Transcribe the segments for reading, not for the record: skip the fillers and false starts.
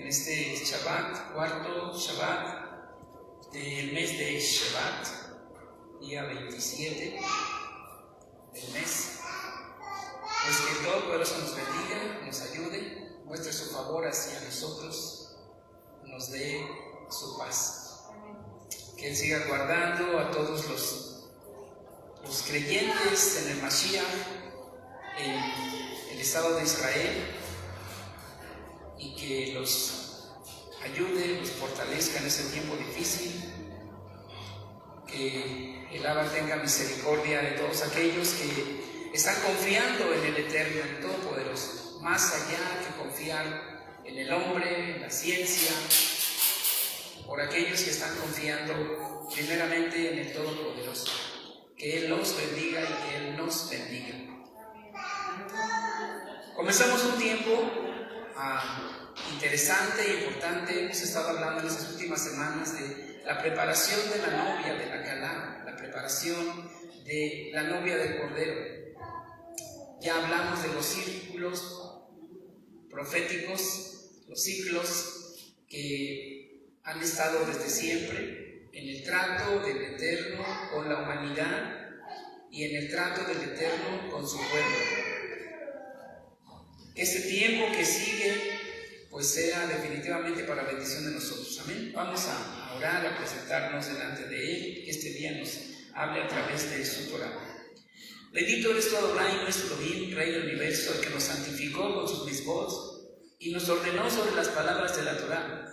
este Shabbat, cuarto Shabbat del mes de Shevat, día 27 del mes. Pues que todo poderoso nos bendiga, nos ayude, muestre su favor hacia nosotros, nos dé su paz. Que Él siga guardando a todos los creyentes en el Mashiach, en el Estado de Israel, y que los ayude, los fortalezca en ese tiempo difícil. Que el Abba tenga misericordia de todos aquellos que están confiando en el Eterno, en el Todopoderoso, más allá que confiar en el hombre, en la ciencia, por aquellos que están confiando primeramente en el Todopoderoso. Que Él los bendiga y que Él nos bendiga. Comenzamos un tiempo interesante e importante. Hemos estado hablando en estas últimas semanas de la preparación de la novia de la Calá, la preparación de la novia del Cordero. Ya hablamos de los círculos proféticos, los ciclos que han estado desde siempre en el trato del Eterno con la humanidad y en el trato del Eterno con su pueblo. Que este tiempo que sigue pues sea definitivamente para bendición de nosotros. Amén. Vamos a orar, a presentarnos delante de Él, que este día nos hable a través de su Torah. Bendito eres tú, Adonai, nuestro Elohim, Rey del universo, el que nos santificó con sus mitzvot y nos ordenó sobre las palabras de la Torah.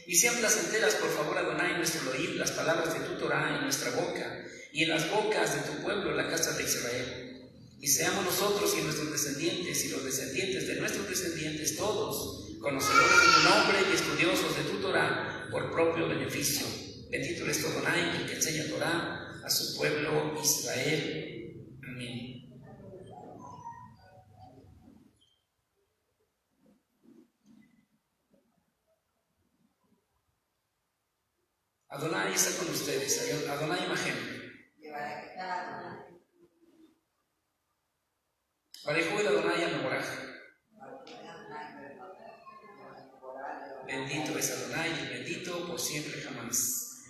Y sean placenteras, por favor, Adonai, nuestro Elohim, las palabras de tu Torah en nuestra boca y en las bocas de tu pueblo, la casa de Israel. Y seamos nosotros y nuestros descendientes y los descendientes de nuestros descendientes, todos conocedores de tu nombre y estudiosos de tu Torah por propio beneficio. Bendito eres tú, Adonai, el que enseña Torah a su pueblo Israel. Amén. Adonai está con ustedes. Adonai Mahem. Barejú el Adonai Ameboraj. Bendito es Adonai, el bendito por siempre jamás.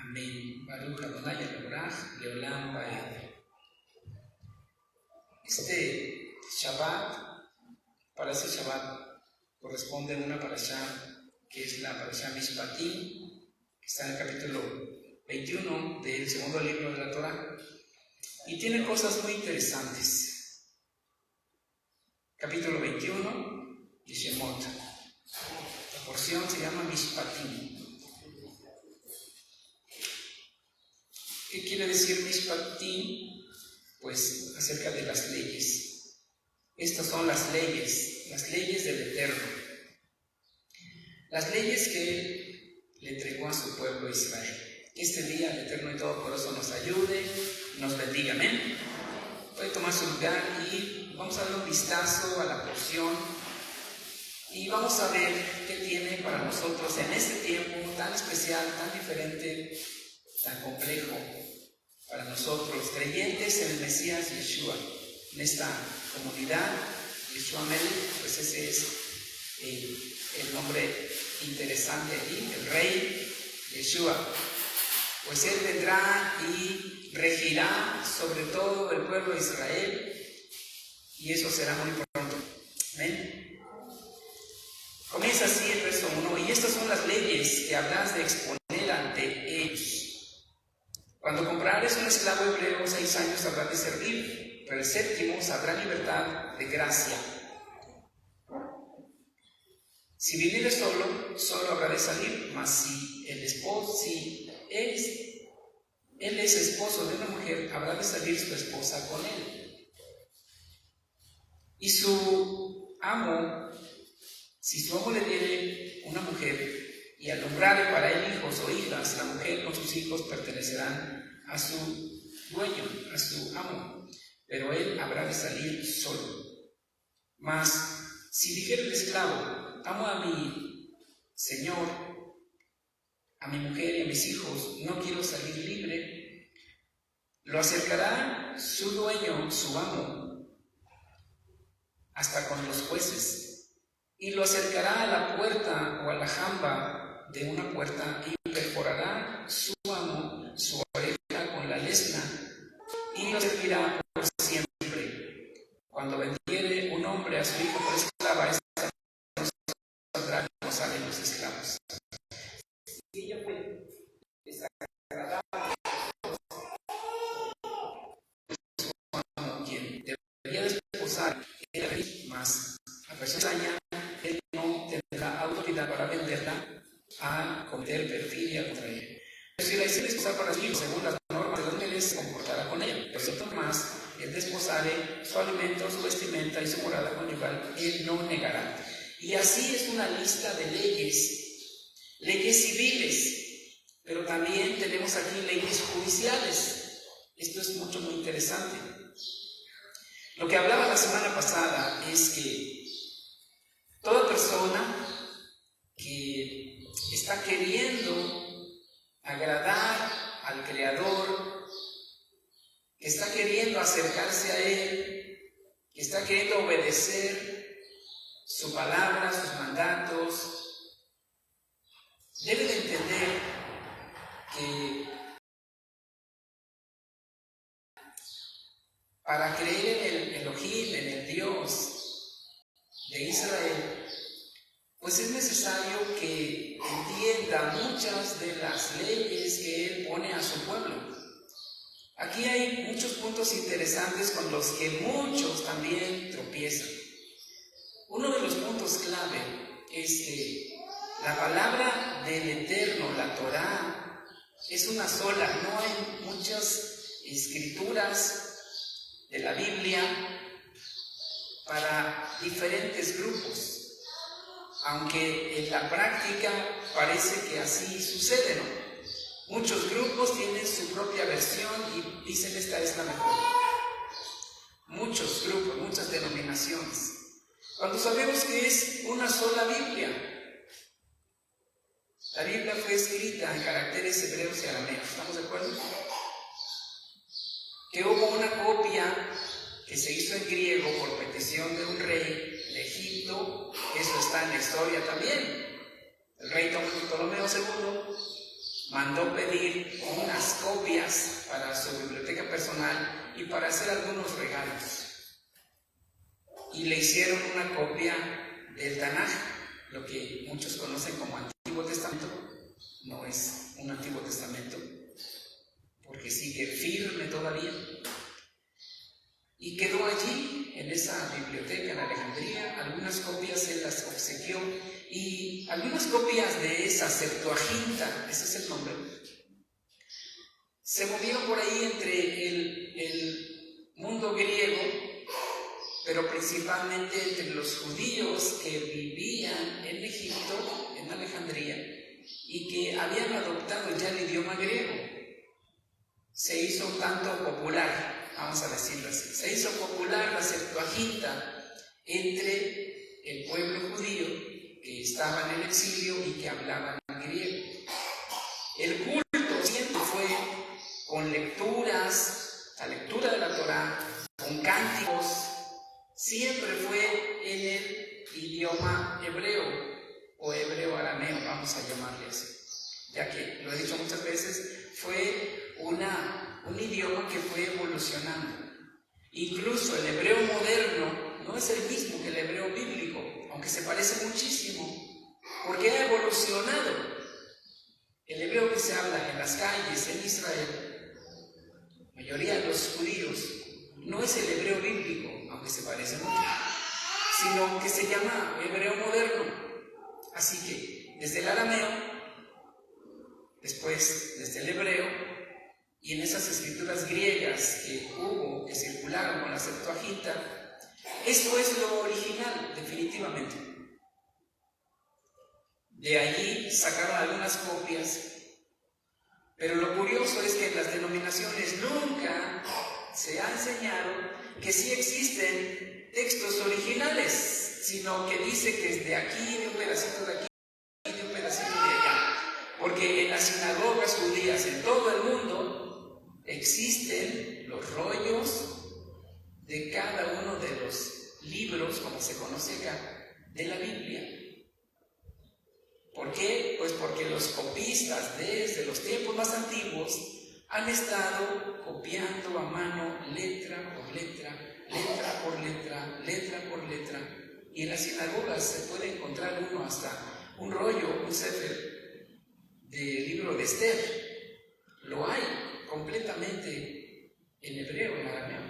Amén. Baruch Adonai Ameboraj, Leolam Baed. Este Shabbat, para ese Shabbat, corresponde a una parashá que es la parashá Mishpatim, que está en el capítulo 21 del segundo libro de la Torah, y tiene cosas muy interesantes. Capítulo 21 de Shemot. La porción se llama Mishpatim. ¿Qué quiere decir Mishpatim? Pues acerca de las leyes. Estas son las leyes del Eterno. Las leyes que Él le entregó a su pueblo Israel. Este día el Eterno y Todopoderoso nos ayude, nos bendiga. Amén. Puede tomar su lugar y vamos a dar un vistazo a la porción y vamos a ver qué tiene para nosotros en este tiempo tan especial, tan diferente, tan complejo para nosotros, creyentes en el Mesías Yeshua, en esta comunidad. Yeshua Melech, pues ese es el nombre interesante allí, el Rey Yeshua. Pues Él vendrá y regirá sobre todo el pueblo de Israel, y eso será muy pronto. Amén. Comienza así el verso 1. Y estas son las leyes que habrás de exponer ante ellos. Cuando comprares un esclavo hebreo, 6 años habrá de servir, pero el 7º sabrá libertad de gracia. Si viniere solo habrá de salir, mas si él es esposo de una mujer, habrá de salir su esposa con él. Y su amo, si su amo le diere una mujer y alumbrare para él hijos o hijas, la mujer con sus hijos pertenecerán a su dueño, a su amo, pero él habrá de salir solo. Mas si dijere el esclavo: amo a mi señor, a mi mujer y a mis hijos, no quiero salir libre, lo acercará su dueño, su amo, hasta con los jueces, y y lo acercará a la puerta o a la jamba de una puerta y perforará su amo su oreja con la lesna y lo servirá por siempre. Cuando vendiere un hombre a su hijo por esclava, esta no saldrá como salen los esclavos. Si ella fue desagradable como quien debería desposar, era más la persona daña, él no tendrá autoridad para venderla a cometer perfidia contra ella. Pero si la hiciera desposar para sí, según las normas de los niveles, se comportará con ella. Pero si otro más es desposare su alimento, su vestimenta y su morada conyugal, él no negará. Y así es una lista de leyes civiles, pero también tenemos aquí leyes judiciales. Esto es muy interesante. Lo que hablaba la semana pasada es que toda persona que está queriendo agradar al Creador, que está queriendo acercarse a Él, que está queriendo obedecer su palabra, sus mandatos, debe de entender que para creer en el Elohim, en el Dios de Israel, pues es necesario que entienda muchas de las leyes que Él pone a su pueblo. Aquí hay muchos puntos interesantes con los que muchos también tropiezan. Uno de los puntos clave es que la palabra del Eterno, la Torá, es una sola. No hay muchas escrituras de la Biblia para diferentes grupos. Aunque en la práctica parece que así sucede, ¿no? Muchos grupos tienen su propia versión y dicen esta es la mejor. Muchos grupos, muchas denominaciones. Cuando sabemos que es una sola Biblia. La Biblia fue escrita en caracteres hebreos y arameos, ¿estamos de acuerdo? Que hubo una copia que se hizo en griego por petición de un rey de Egipto, eso está en la historia también. El rey Ptolomeo II mandó pedir unas copias para su biblioteca personal y para hacer algunos regalos. Y le hicieron una copia del Tanaj, lo que muchos conocen como Antiguo Testamento. No es un Antiguo Testamento, porque sigue firme todavía. Y quedó allí, en esa biblioteca en Alejandría, algunas copias se las obsequió, y algunas copias de esa Septuaginta, ese es el nombre, se movieron por ahí entre el mundo griego, pero principalmente entre los judíos que vivían en Egipto, en Alejandría, y que habían adoptado ya el idioma griego. Se hizo un tanto popular, vamos a decirlo así, se hizo popular la Septuaginta entre el pueblo judío que estaba en el exilio y que hablaban griego. El culto siempre fue con lecturas, la lectura de la Torá, con cánticos, siempre fue en el idioma hebreo o hebreo-arameo, vamos a llamarle así, ya que, lo he dicho muchas veces, fue un idioma que fue evolucionando. Incluso el hebreo moderno no es el mismo que el hebreo bíblico, aunque se parece muchísimo, porque ha evolucionado. El hebreo que se habla en las calles en Israel, la mayoría de los judíos, no es el hebreo bíblico, aunque se parece mucho, sino que se llama hebreo moderno. Así que desde el arameo, después desde el hebreo, y en esas escrituras griegas que hubo, que circularon con la Septuaginta, eso es lo original, definitivamente. De allí sacaron algunas copias, pero lo curioso es que en las denominaciones nunca se ha enseñado que sí existen textos originales, sino que dice que es de aquí, de un pedacito de aquí, de un pedacito de allá. Porque en las sinagogas judías en todo el mundo existen los rollos de cada uno de los libros, como se conoce acá, de la Biblia. ¿Por qué? Pues porque los copistas desde los tiempos más antiguos han estado copiando a mano letra por letra, letra por letra, letra por letra. Y en las sinagogas se puede encontrar uno hasta un rollo, un sefer del libro de Esther. Lo hay completamente en hebreo, en arameo.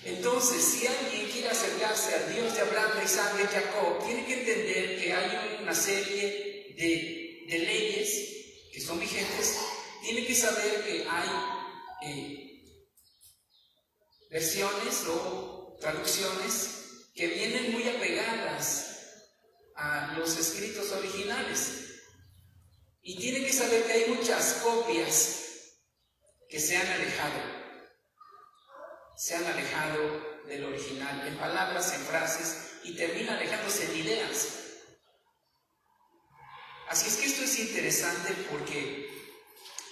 Entonces, si alguien quiere acercarse al Dios de Abraham, de Isaac, de Jacob, tiene que entender que hay una serie de leyes que son vigentes. Tiene que saber que hay versiones o traducciones que vienen muy apegadas a los escritos originales. Y tiene que saber que hay muchas copias que se han alejado del original, en palabras, en frases, y termina alejándose en ideas. Así es que esto es interesante porque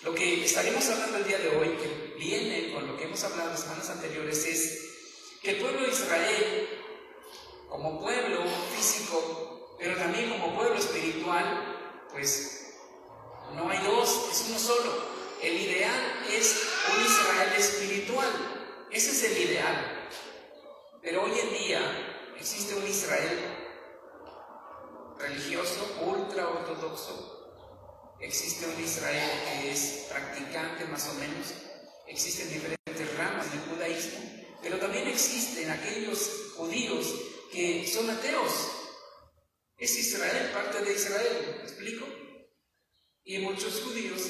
lo que estaremos hablando el día de hoy, que viene con lo que hemos hablado las semanas anteriores, es que el pueblo de Israel, como pueblo físico, pero también como pueblo espiritual, pues no hay dos, es uno solo. El ideal es un Israel espiritual. Ese es el ideal. Pero hoy en día existe un Israel religioso, ultra ortodoxo. Existe un Israel que es practicante más o menos. Existen diferentes ramas del judaísmo. Pero también existen aquellos judíos que son ateos. Es Israel, parte de Israel. ¿Me explico? Y hay muchos judíos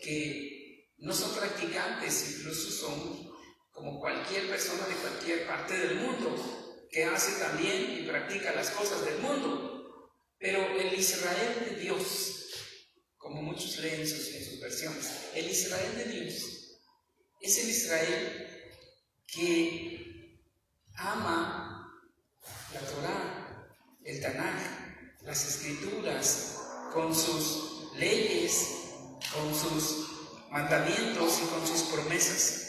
que no son practicantes, incluso son como cualquier persona de cualquier parte del mundo, que hace también y practica las cosas del mundo. Pero el Israel de Dios, como muchos leen en sus versiones, el Israel de Dios es el Israel que ama la Torá, el Tanaj, las Escrituras, con sus leyes, con sus mandamientos y con sus promesas.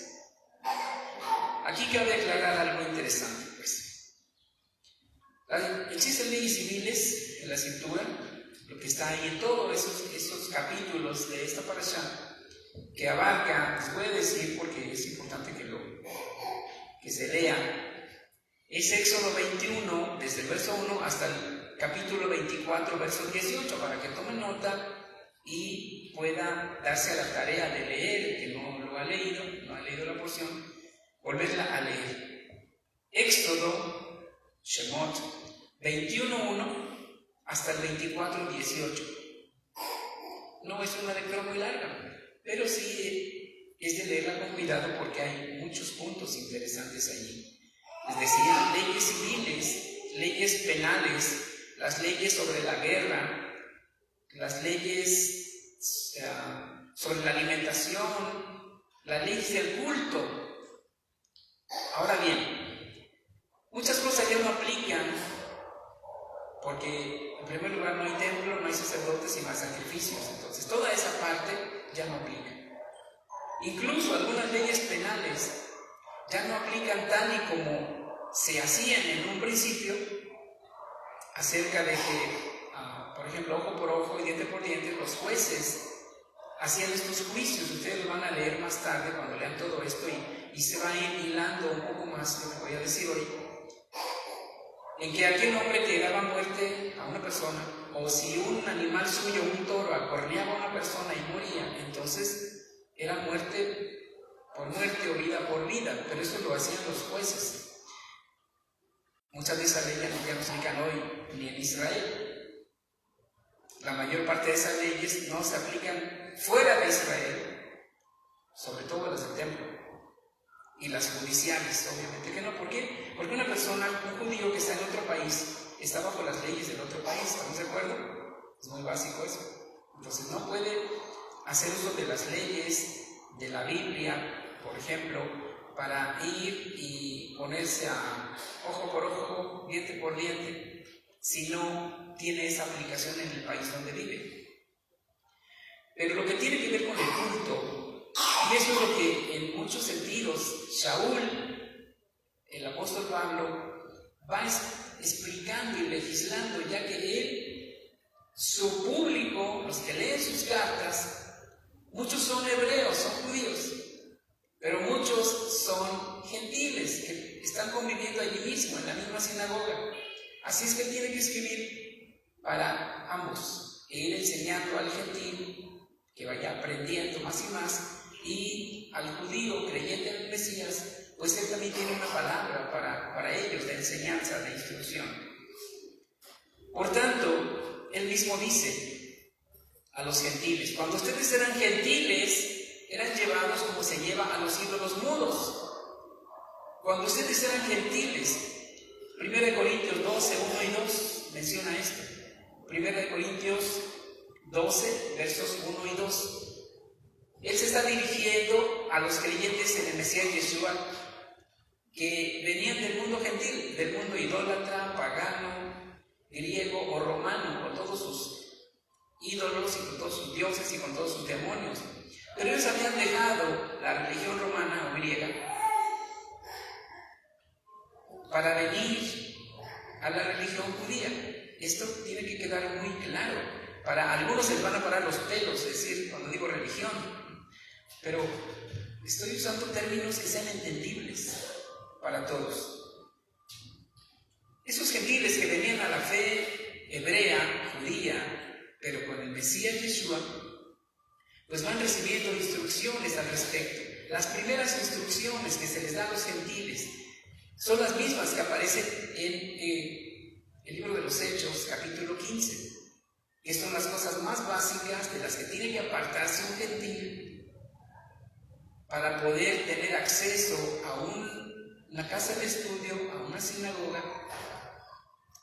Aquí cabe aclarar algo interesante, pues. Existen leyes civiles en la Escritura, lo que está ahí en todos esos capítulos de esta parashá, que abarca, les voy a decir porque es importante que se lea, es Éxodo 21, desde el verso 1 hasta el capítulo 24, verso 18, para que tomen nota y pueda darse a la tarea de leer, el que no lo ha leído, no ha leído la porción, volverla a leer. Éxodo, Shemot, 21.1 hasta el 24.18. No es una lectura muy larga, pero sí es de leerla con cuidado porque hay muchos puntos interesantes allí. Les decía, leyes civiles, leyes penales, las leyes sobre la guerra, las leyes sobre la alimentación, las leyes del culto. Ahora bien, muchas cosas ya no aplican porque en primer lugar no hay templo, no hay sacerdotes y más sacrificios. Entonces toda esa parte ya no aplica. Incluso algunas leyes penales ya no aplican tal y como se hacían en un principio, acerca de que, por ejemplo, ojo por ojo y diente por diente, los jueces hacían estos juicios. Ustedes lo van a leer más tarde cuando lean todo esto y se va a ir hilando un poco más lo que voy a decir hoy, en que aquel hombre que daba muerte a una persona, o si un animal suyo, un toro, acorneaba a una persona y moría, entonces era muerte por muerte o vida por vida, pero eso lo hacían los jueces. Muchas de esas leyes no se aplican hoy ni en Israel. La mayor parte de esas leyes no se aplican fuera de Israel, sobre todo las del templo. Y las judiciales, obviamente que no. ¿Por qué? Porque una persona, un judío que está en otro país, está bajo las leyes del otro país. ¿Estamos de acuerdo? Es muy básico eso. Entonces no puede hacer uso de las leyes de la Biblia, por ejemplo, para ir y ponerse a ojo por ojo, diente por diente, si no tiene esa aplicación en el país donde vive. Pero lo que tiene que ver con el culto, y eso es lo que en muchos sentidos Shaul, el apóstol Pablo, va explicando y legislando, ya que él, su público, los que leen sus cartas, muchos son hebreos, son judíos, pero muchos son gentiles que están conviviendo allí mismo, en la misma sinagoga. Así es que tiene que escribir para ambos e ir enseñando al gentil que vaya aprendiendo más y más, y al judío creyente en el Mesías, pues él también tiene una palabra para ellos de enseñanza, de instrucción. Por tanto, él mismo dice a los gentiles: cuando ustedes eran gentiles, eran llevados como se lleva a los ídolos mudos. Cuando ustedes eran gentiles, 1 Corintios 12, 1 y 2 menciona esto. 1 Corintios 12, versos 1 y 2. Él se está dirigiendo a los creyentes en el Mesías Yeshua, que venían del mundo gentil, del mundo idólatra, pagano, griego o romano, con todos sus ídolos y con todos sus dioses y con todos sus demonios. Pero ellos habían dejado la religión romana o griega para venir a la religión judía. Esto tiene que quedar muy claro. Para algunos se les van a parar los pelos, es decir, cuando digo religión, pero estoy usando términos que sean entendibles para todos. Esos gentiles que venían a la fe hebrea, judía, pero con el Mesías Yeshua, pues van recibiendo instrucciones al respecto. Las primeras instrucciones que se les da a los gentiles son las mismas que aparecen en el libro de los Hechos, capítulo 15, que son las cosas más básicas de las que tiene que apartarse un gentil para poder tener acceso a una casa de estudio, a una sinagoga,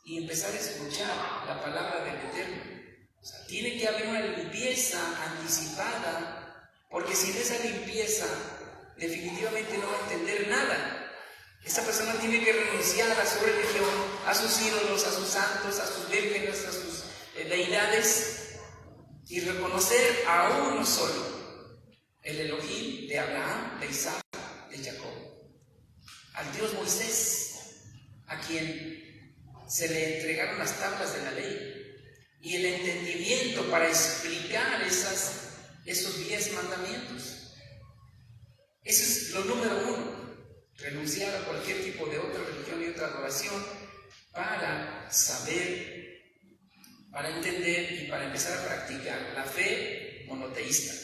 y empezar a escuchar la palabra del Eterno. O sea, tiene que haber una limpieza anticipada, porque sin esa limpieza definitivamente no va a entender nada. Esa persona tiene que renunciar a su religión, a sus ídolos, a sus santos, a sus vírgenes, a sus deidades, y reconocer a uno solo, el Elohim de Abraham, de Isaac, de Jacob, al Dios Moisés, a quien se le entregaron las tablas de la ley y el entendimiento para explicar esos 10 mandamientos. Eso es lo número 1, renunciar a cualquier tipo de otra religión y otra adoración para saber, para entender y para empezar a practicar la fe monoteísta.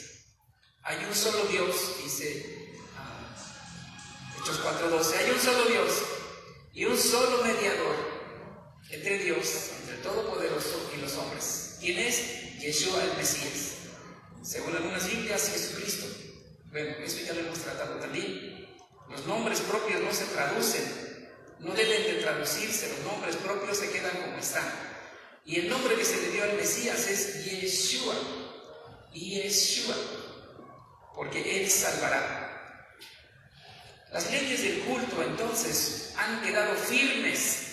Hay un solo Dios, dice Hechos 4:12, hay un solo Dios y un solo mediador entre Dios, entre el Todopoderoso y los hombres, quien es Yeshua el Mesías. Según algunas Biblias, Jesucristo. Bueno, eso ya lo hemos tratado también. Los nombres propios no se traducen, no deben de traducirse, los nombres propios se quedan como están. Y el nombre que se le dio al Mesías es Yeshua, Yeshua, porque Él salvará. Las leyes del culto entonces han quedado firmes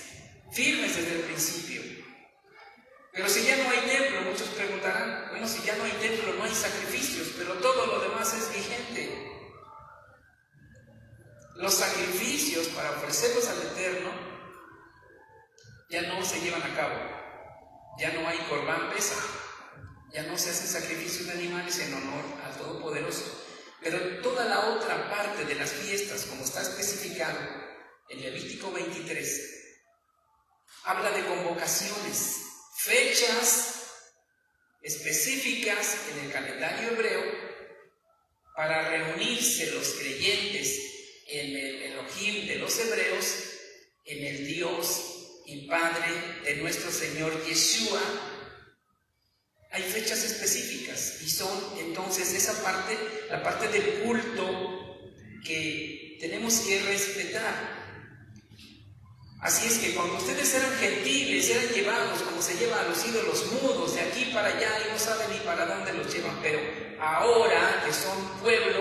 desde el principio. Pero si ya no hay templo, muchos preguntarán, bueno, si ya no hay templo, no hay sacrificios, pero todo lo demás es vigente. Los sacrificios para ofrecerlos al Eterno ya no se llevan a cabo. Ya no hay Corbán Pesa, ya no se hacen sacrificios de animales en honor al Todopoderoso. Pero toda la otra parte de las fiestas, como está especificado en Levítico 23, habla de convocaciones, fechas específicas en el calendario hebreo para reunirse los creyentes en el Elohim de los hebreos, en el Dios y Padre de nuestro Señor Yeshua. Hay fechas específicas y son entonces esa parte, la parte del culto que tenemos que respetar. Así es que cuando ustedes eran gentiles, eran llevados como se lleva a los ídolos mudos, de aquí para allá, y no saben ni para dónde los llevan. Pero ahora que son pueblo,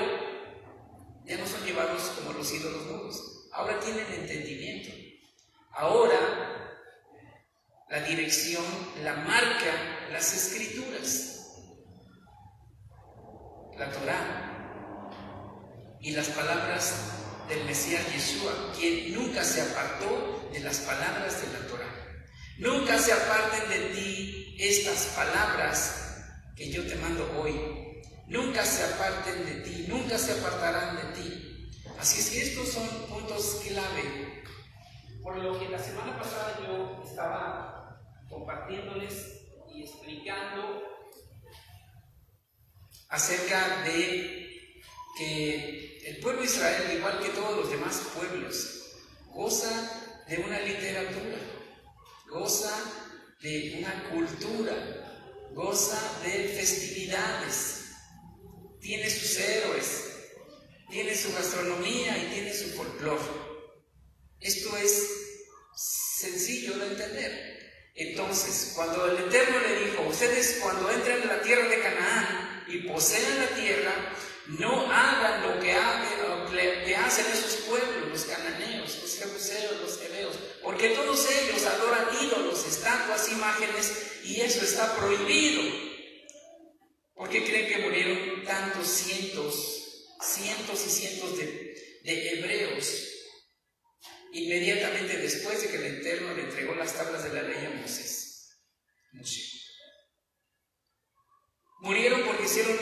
ya no son llevados como los ídolos mudos. Ahora tienen entendimiento. Ahora la dirección la marca las Escrituras, la Torá y las palabras del Mesías Yeshua, quien nunca se apartó de las palabras de la Torá. Nunca se aparten de ti estas palabras que yo te mando hoy. Nunca se aparten de ti, nunca se apartarán de ti. Así es que estos son puntos clave. Por lo que la semana pasada yo estaba compartiéndoles y explicando acerca de que el pueblo de Israel, igual que todos los demás pueblos, goza de una literatura, goza de una cultura, goza de festividades, tiene sus héroes, tiene su gastronomía y tiene su folclore. Esto es sencillo de entender. Entonces, cuando el Eterno le dijo, ustedes cuando entren en la tierra de Canaán y posean la tierra, no hagan lo que hacen esos pueblos, los cananeos, los jebuseos, los heveos, porque todos ellos adoran ídolos, estatuas, imágenes, y eso está prohibido. ¿Por qué creen que murieron tantos cientos y cientos de hebreos inmediatamente después de que el Eterno le entregó las tablas de la ley a Moisés? Murieron porque hicieron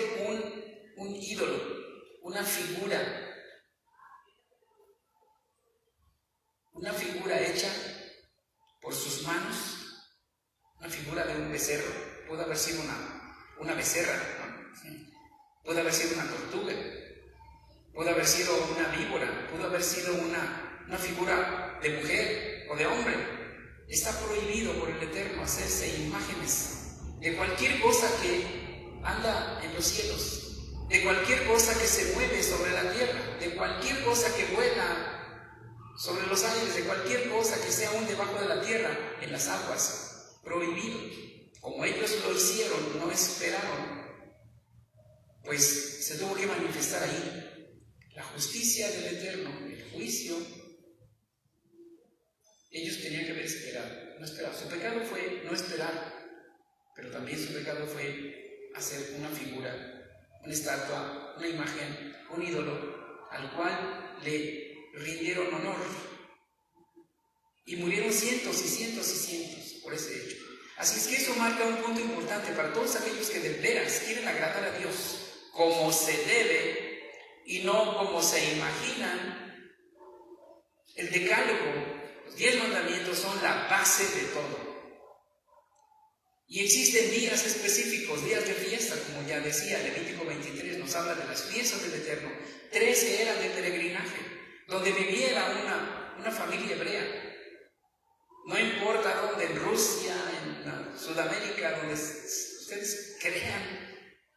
un ídolo, una figura hecha por sus manos, una figura de un becerro. Pudo haber sido una becerra, ¿no? Pudo haber sido una tortuga, pudo haber sido una víbora, pudo haber sido una figura de mujer o de hombre. Está prohibido por el Eterno hacerse imágenes de cualquier cosa que anda en los cielos, de cualquier cosa que se mueve sobre la tierra, de cualquier cosa que vuela sobre los aires, de cualquier cosa que sea aún debajo de la tierra, en las aguas. Prohibido. Como ellos lo hicieron, no esperaron, pues se tuvo que manifestar ahí la justicia del Eterno, el juicio. Ellos tenían que haber esperado, no esperaron. Su pecado fue no esperar, pero también su pecado fue hacer una figura, una estatua, una imagen, un ídolo, al cual le rindieron honor. Y murieron cientos y cientos y cientos por ese hecho. Así es que eso marca un punto importante para todos aquellos que de veras quieren agradar a Dios como se debe y no como se imaginan. El decálogo, los 10 mandamientos son la base de todo. Y existen días específicos, días de fiesta, como ya decía, Levítico 23 nos habla de las fiestas del Eterno. 3 que eran de peregrinaje, donde viviera una familia hebrea. No importa dónde, en Rusia, en Sudamérica, donde ustedes crean,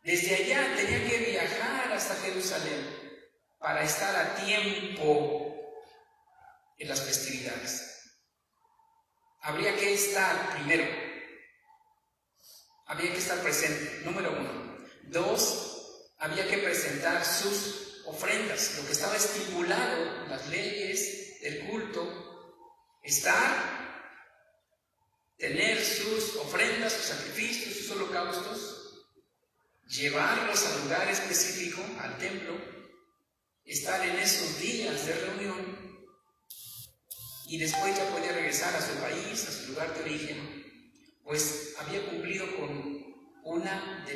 desde allá tenían que viajar hasta Jerusalén para estar a tiempo en las festividades. Habría que estar primero, había que estar presente, número 1. 2, había que presentar sus ofrendas, lo que estaba estipulado en las leyes del culto, tener sus ofrendas, sus sacrificios, sus holocaustos, llevarlos al lugar específico, al templo, estar en esos días de reunión y después ya podía regresar a su país, a su lugar de origen, pues había cumplido con una de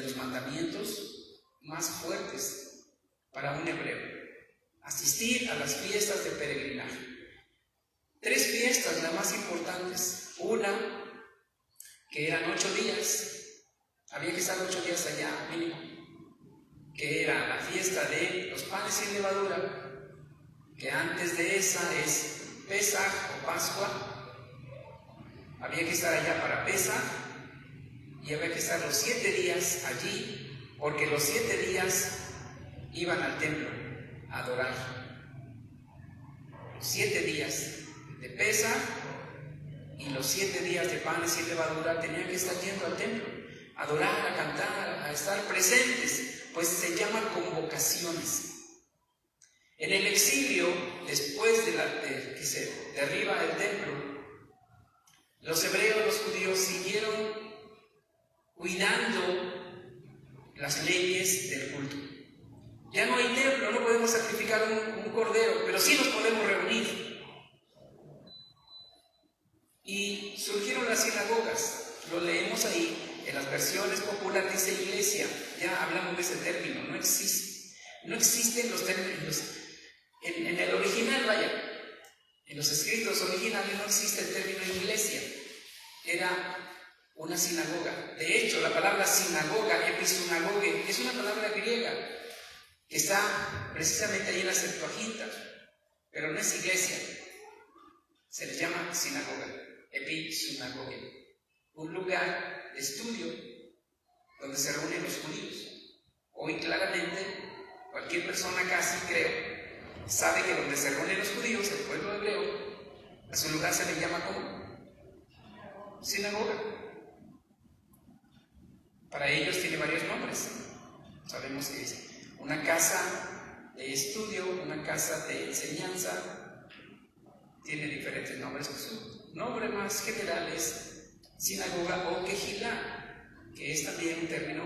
los mandamientos más fuertes para un hebreo: asistir a las fiestas de peregrinaje. 3 fiestas, las más importantes. Una, que eran 8 días, había que estar 8 días allá mínimo, que era la fiesta de los panes sin levadura, que antes de esa es Pesaj o Pascua. Había que estar allá para Pesaj y había que estar los 7 días allí, porque los 7 días iban al templo a adorar. Los 7 días de Pesaj y los 7 días de panes sin levadura tenían que estar yendo al templo, a adorar, a cantar, a estar presentes, pues se llaman convocaciones. En el exilio, después de que se derriba el templo, los hebreos, los judíos siguieron cuidando las leyes del culto. Ya no hay templo, no podemos sacrificar un cordero, pero sí nos podemos reunir. Y surgieron las sinagogas. Lo leemos ahí, en las versiones populares dice iglesia. Ya hablamos de ese término, no existe. No existen los términos. En el original, vaya, en los escritos originales no existe el término iglesia. Era una sinagoga. De hecho, la palabra sinagoga, episinagoge, es una palabra griega que está precisamente ahí en la Septuaginta, pero no es iglesia. Se les llama sinagoga, episinagoge, un lugar de estudio donde se reúnen los judíos. Hoy claramente cualquier persona casi, creo, sabe que donde se reúnen los judíos, el pueblo hebreo, a su lugar se le llama ¿cómo? Sinagoga. Para ellos tiene varios nombres. Sabemos que es una casa de estudio, una casa de enseñanza. Tiene diferentes nombres. Su nombre más general es sinagoga o quejilá, que es también un término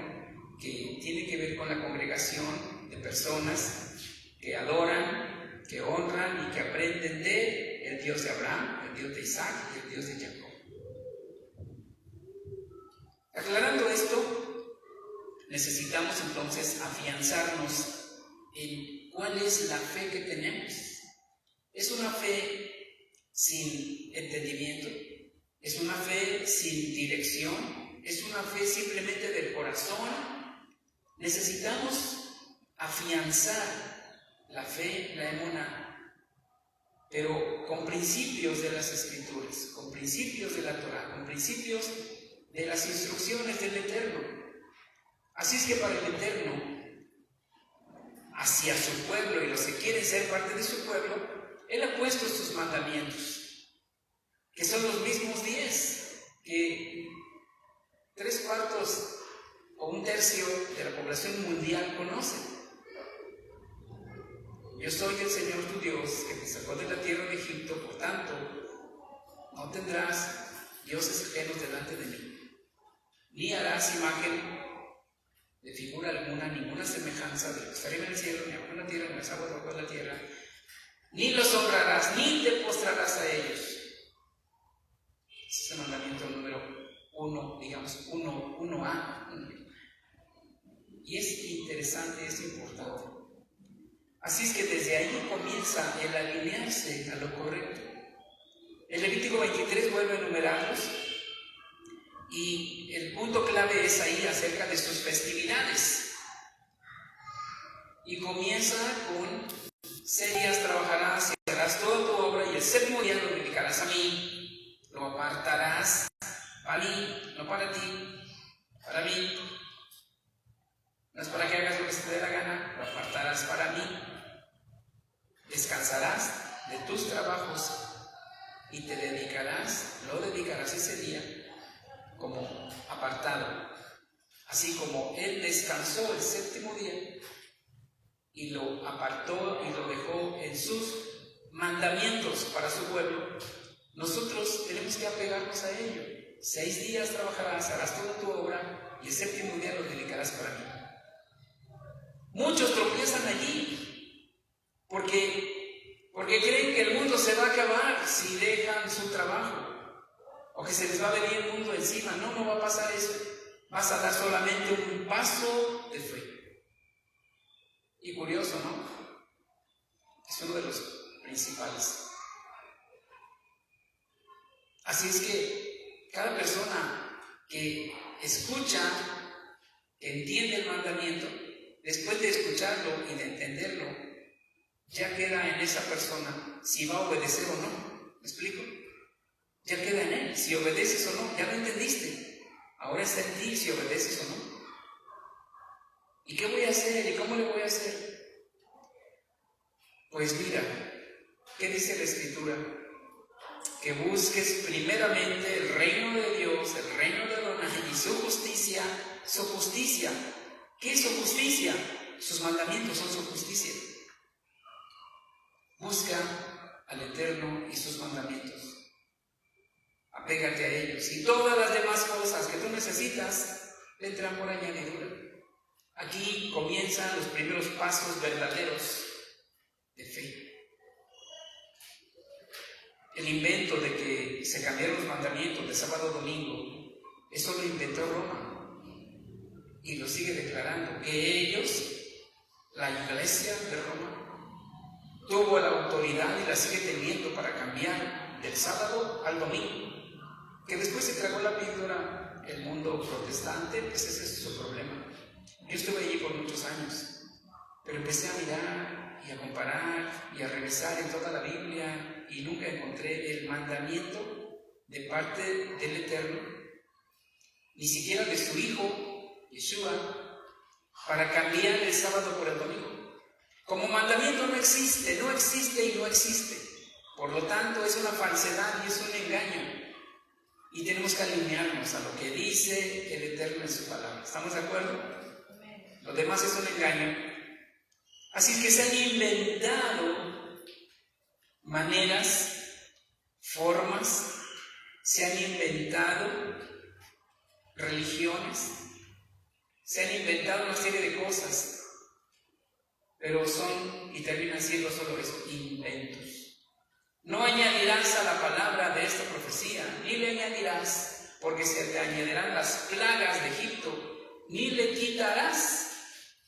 que tiene que ver con la congregación de personas que adoran, que honran y que aprenden de el Dios de Abraham, el Dios de Isaac y el Dios de Jacob. Aclarando esto, necesitamos entonces afianzarnos en cuál es la fe que tenemos. ¿Es una fe sin entendimiento? ¿Es una fe sin dirección? ¿Es una fe simplemente del corazón? Necesitamos afianzar la fe, la emuná, pero con principios de las Escrituras, con principios de la Torá, con principios de las instrucciones del Eterno. Así es que para el Eterno, hacia su pueblo y los que quieren ser parte de su pueblo, Él ha puesto estos mandamientos, que son los mismos 10 que 3/4 o 1/3 de la población mundial conocen. Yo soy el Señor tu Dios, que te sacó de la tierra de Egipto, por tanto, no tendrás dioses ajenos delante de mí, ni harás imagen de figura alguna, ninguna semejanza de lo que está arriba en el cielo, ni abajo en la tierra, ni las aguas debajo de la tierra, ni los honrarás, ni te postrarás a ellos. Ese es el mandamiento número 1, digamos, 1A. Y es interesante, es importante. Así es que desde ahí comienza el alinearse a lo correcto. El Levítico 23 vuelve a enumerarlos y el punto clave es ahí acerca de sus festividades. Y comienza con 6 días trabajarás y harás toda tu obra y el 7º día lo dedicarás a mí. Lo apartarás para mí, no para ti, para mí. No es para que hagas lo que se te dé la gana, lo apartarás para mí. Descansarás de tus trabajos y te dedicarás, lo dedicarás ese día como apartado. Así como Él descansó el 7º día y lo apartó y lo dejó en sus mandamientos para su pueblo, nosotros tenemos que apegarnos a ello. 6 días trabajarás, harás toda tu obra y el 7º día lo dedicarás para mí. Muchos tropiezan allí porque creen que el mundo se va a acabar si dejan su trabajo o que se les va a venir el mundo encima. No va a pasar eso. Vas a dar solamente un paso de fe. Y curioso, ¿no? Es uno de los principales. Así es que cada persona que escucha, que entiende el mandamiento, después de escucharlo y de entenderlo, ya queda en esa persona si va a obedecer o no. ¿Me explico? Ya queda en él, si obedeces o no, ya lo entendiste. Ahora está en ti si obedeces o no. ¿Y qué voy a hacer? ¿Y cómo le voy a hacer? Pues mira, ¿qué dice la Escritura? Que busques primeramente el reino de Dios, el reino de Adonai y su justicia. Su justicia. ¿Qué es su justicia? Sus mandamientos son su justicia. Busca al Eterno y sus mandamientos. Apégate a ellos. Y todas las demás cosas que tú necesitas vendrán por añadidura. Aquí comienzan los primeros pasos verdaderos de fe. El invento de que se cambiaron los mandamientos de sábado a domingo, eso lo inventó Roma y lo sigue declarando, que ellos, la Iglesia de Roma, tuvo la autoridad y la sigue teniendo para cambiar del sábado al domingo. Que después se tragó la píldora el mundo protestante, pues ese es su problema. Yo estuve allí por muchos años, pero empecé a mirar y a comparar y a revisar en toda la Biblia y nunca encontré el mandamiento de parte del Eterno, ni siquiera de su Hijo, Yeshua, para cambiar el sábado por el domingo. Como mandamiento no existe y no existe. Por lo tanto, es una falsedad y es un engaño. Y tenemos que alinearnos a lo que dice el Eterno en su palabra. ¿Estamos de acuerdo? Lo demás es un engaño. Así que se han inventado maneras, formas, se han inventado religiones, se han inventado una serie de cosas, pero son y terminan siendo solo eso, inventos. No añadirás a la palabra de esta profecía, ni le añadirás, porque se te añadirán las plagas de Egipto, ni le quitarás,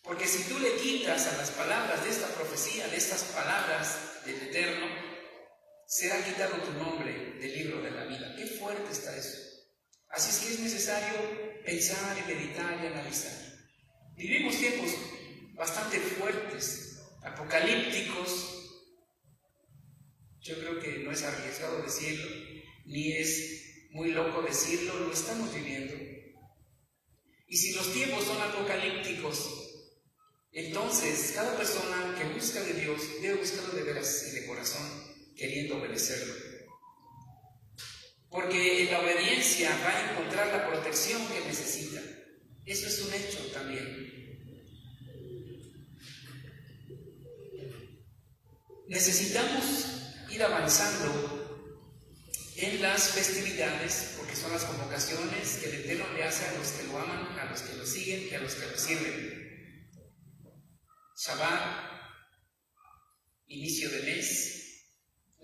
porque si tú le quitas a las palabras de esta profecía, de estas palabras del Eterno, será quitado tu nombre del libro de la vida. Qué fuerte está eso. Así es que es necesario pensar y meditar y analizar. Vivimos tiempos bastante fuertes, apocalípticos. Yo creo que no es arriesgado decirlo, ni es muy loco decirlo, lo estamos viviendo. Y si los tiempos son apocalípticos, entonces cada persona que busca de Dios debe buscarlo de veras y de corazón, queriendo obedecerlo. Porque en la obediencia va a encontrar la protección que necesita. Eso es un hecho también. Necesitamos ir avanzando en las festividades, porque son las convocaciones que el Eterno le hace a los que lo aman, a los que lo siguen y a los que lo sirven. Shabbat, inicio de mes,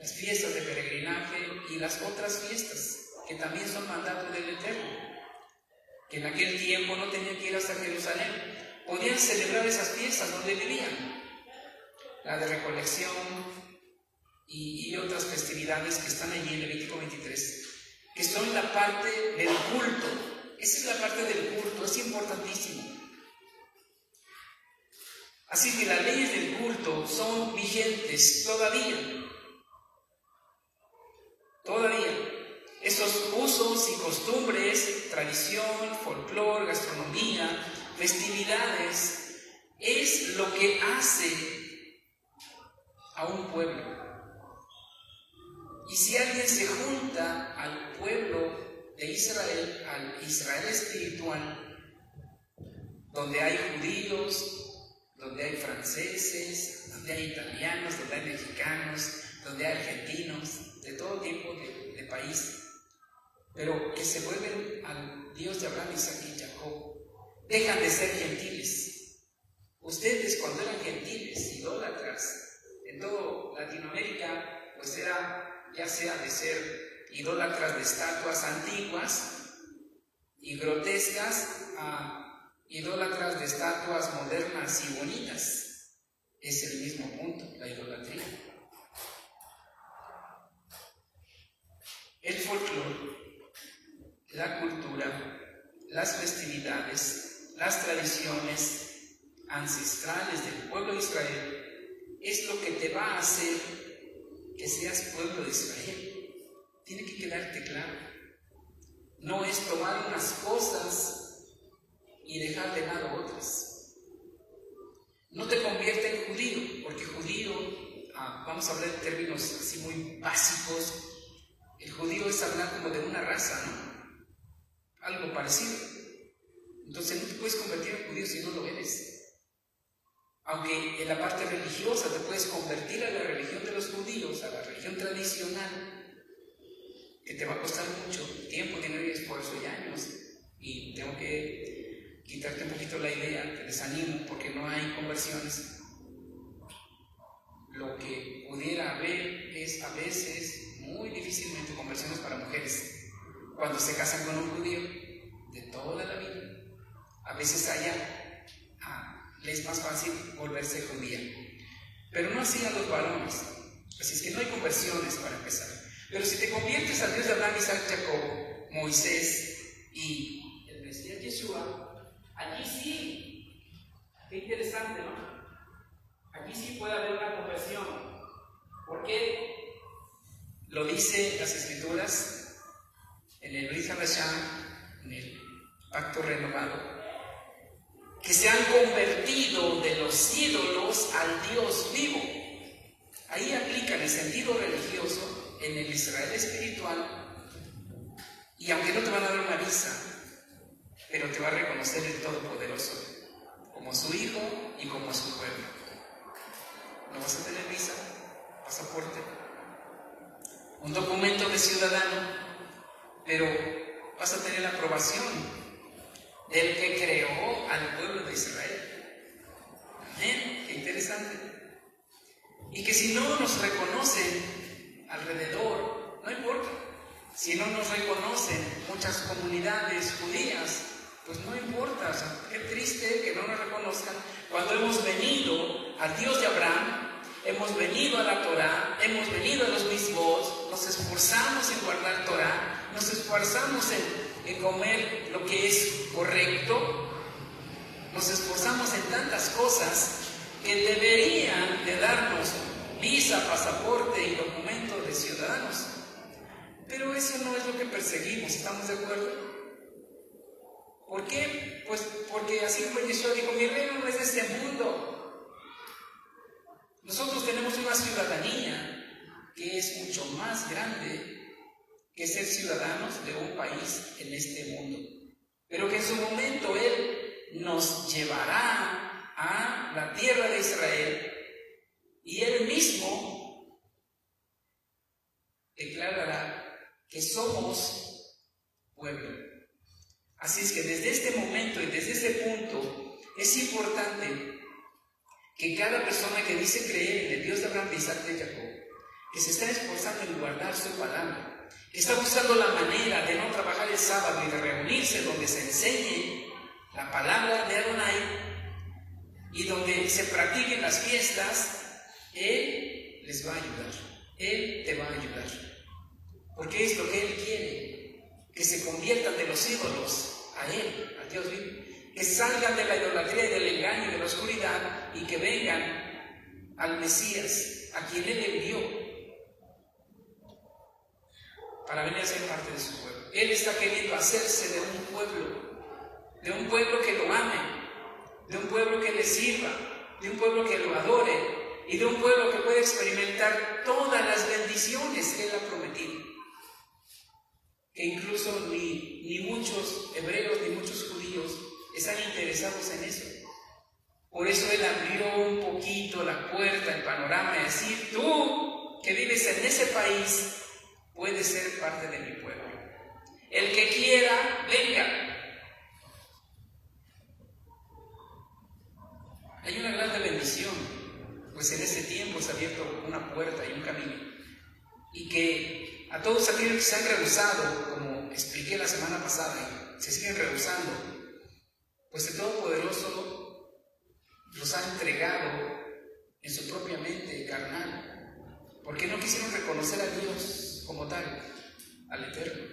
las fiestas de peregrinaje y las otras fiestas que también son mandato del Eterno, que en aquel tiempo no tenían que ir hasta Jerusalén, podían celebrar esas fiestas donde vivían, la de recolección y otras festividades que están allí en Levítico 23, que son la parte del culto. Esa es la parte del culto, es importantísimo. Así que las leyes del culto son vigentes todavía. Esos usos y costumbres, tradición, folclore, gastronomía, festividades, es lo que hace a un pueblo. Y si alguien se junta al pueblo de Israel, al Israel espiritual, donde hay judíos, donde hay franceses, donde hay italianos, donde hay mexicanos, donde hay argentinos, de todo tipo de país, pero que se vuelven al Dios de Abraham, Isaac y Jacob, dejan de ser gentiles. Ustedes cuando eran gentiles, idólatras, en toda Latinoamérica, pues era ya sea de ser idólatras de estatuas antiguas y grotescas a idólatras de estatuas modernas y bonitas. Es el mismo punto, la idolatría. El folclore, la cultura, las festividades, las tradiciones ancestrales del pueblo de Israel es lo que te va a hacer que seas pueblo de Israel. Tiene que quedarte claro. No es tomar unas cosas y dejar de lado otras. No te convierte en judío, porque judío, vamos a hablar en términos así muy básicos, el judío es hablar como de una raza, ¿no? Algo parecido. Entonces no te puedes convertir en judío si no lo eres. Aunque en la parte religiosa te puedes convertir a la religión de los judíos, a la religión tradicional, que te va a costar mucho tiempo, dinero y esfuerzo y años. Y tengo que quitarte un poquito la idea, te desanimo porque no hay conversiones. Lo que pudiera haber es a veces muy difícilmente conversiones para mujeres cuando se casan con un judío de toda la vida. A veces les es más fácil volverse judía, pero no así a los varones. Así es que no hay conversiones para empezar. Pero si te conviertes al Dios de Abraham, Isaac, Jacob, Moisés y el Mesías Yeshua, allí sí, qué interesante, ¿no? Aquí sí puede haber una conversión. ¿Por qué? Lo dice las Escrituras en el Brit Hadashah, en el Pacto Renovado, que se han convertido de los ídolos al Dios vivo. Ahí aplica el sentido religioso en el Israel espiritual, y aunque no te van a dar una visa, pero te va a reconocer el Todopoderoso como su hijo y como su pueblo. No vas a tener visa, pasaporte, un documento de ciudadano, pero vas a tener la aprobación del que creó al pueblo de Israel. Amén, qué interesante. Y que si no nos reconocen alrededor, no importa. Si no nos reconocen muchas comunidades judías, pues no importa. O sea, qué triste que no nos reconozcan cuando hemos venido al Dios de Abraham, hemos venido a la Torah, hemos venido a los mismos, nos esforzamos en guardar Torah, nos esforzamos en comer lo que es correcto, nos esforzamos en tantas cosas que deberían de darnos visa, pasaporte y documento de ciudadanos. Pero eso no es lo que perseguimos, ¿estamos de acuerdo? ¿Por qué? Pues porque así como Yeshua dijo, mi reino no es de este mundo. Nosotros tenemos una ciudadanía que es mucho más grande que ser ciudadanos de un país en este mundo. Pero que en su momento Él nos llevará a la tierra de Israel y Él mismo declarará que somos pueblo. Así es que desde este momento y desde este punto es importante que cada persona que dice creer en el Dios de Abraham, de Isaac y de Jacob, que se está esforzando en guardar su palabra, que está buscando la manera de no trabajar el sábado y de reunirse donde se enseñe la palabra de Adonai y donde se practiquen las fiestas, Él les va a ayudar, Él te va a ayudar. Porque es lo que Él quiere, que se conviertan de los ídolos a Él, al Dios vivo, que salgan de la idolatría y del engaño y de la oscuridad y que vengan al Mesías, a quien Él envió, para venir a ser parte de su pueblo. Él está queriendo hacerse de un pueblo que lo ame, de un pueblo que le sirva, de un pueblo que lo adore y de un pueblo que pueda experimentar todas las bendiciones que Él ha prometido. Que incluso ni muchos hebreos ni muchos judíos están interesados en eso. Por eso Él abrió un poquito la puerta, el panorama, y decir, tú que vives en ese país puedes ser parte de mi pueblo. El que quiera, venga. Hay una gran bendición, pues en ese tiempo se ha abierto una puerta y un camino, y que a todos aquellos que se han rehusado, como expliqué la semana pasada, y se siguen rehusando, pues el Todopoderoso los ha entregado en su propia mente carnal, porque no quisieron reconocer a Dios como tal, al Eterno,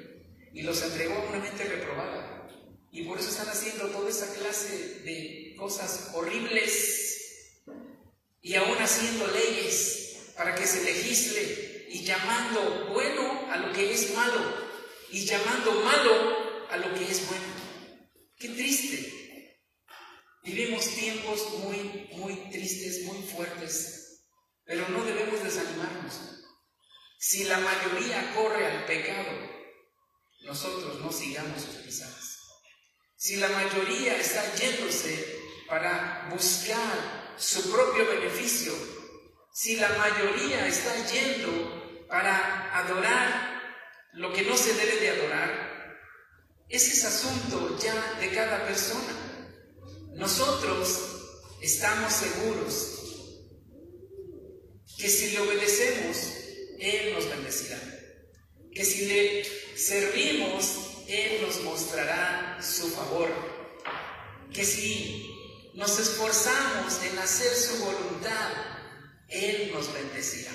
y los entregó a una mente reprobada, y por eso están haciendo toda esa clase de cosas horribles, y aún haciendo leyes para que se legisle, y llamando bueno a lo que es malo, y llamando malo a lo que es bueno. ¡Qué triste! Vivimos tiempos muy tristes, muy fuertes, pero no debemos desanimarnos. Si la mayoría corre al pecado, nosotros no sigamos sus pisadas. Si la mayoría está yéndose para buscar su propio beneficio, si la mayoría está yendo para adorar lo que no se debe de adorar, ese es asunto ya de cada persona. nosotros estamos seguros que si le obedecemos, Él nos bendecirá. Que si le servimos, Él nos mostrará su favor. Que si nos esforzamos en hacer su voluntad, Él nos bendecirá.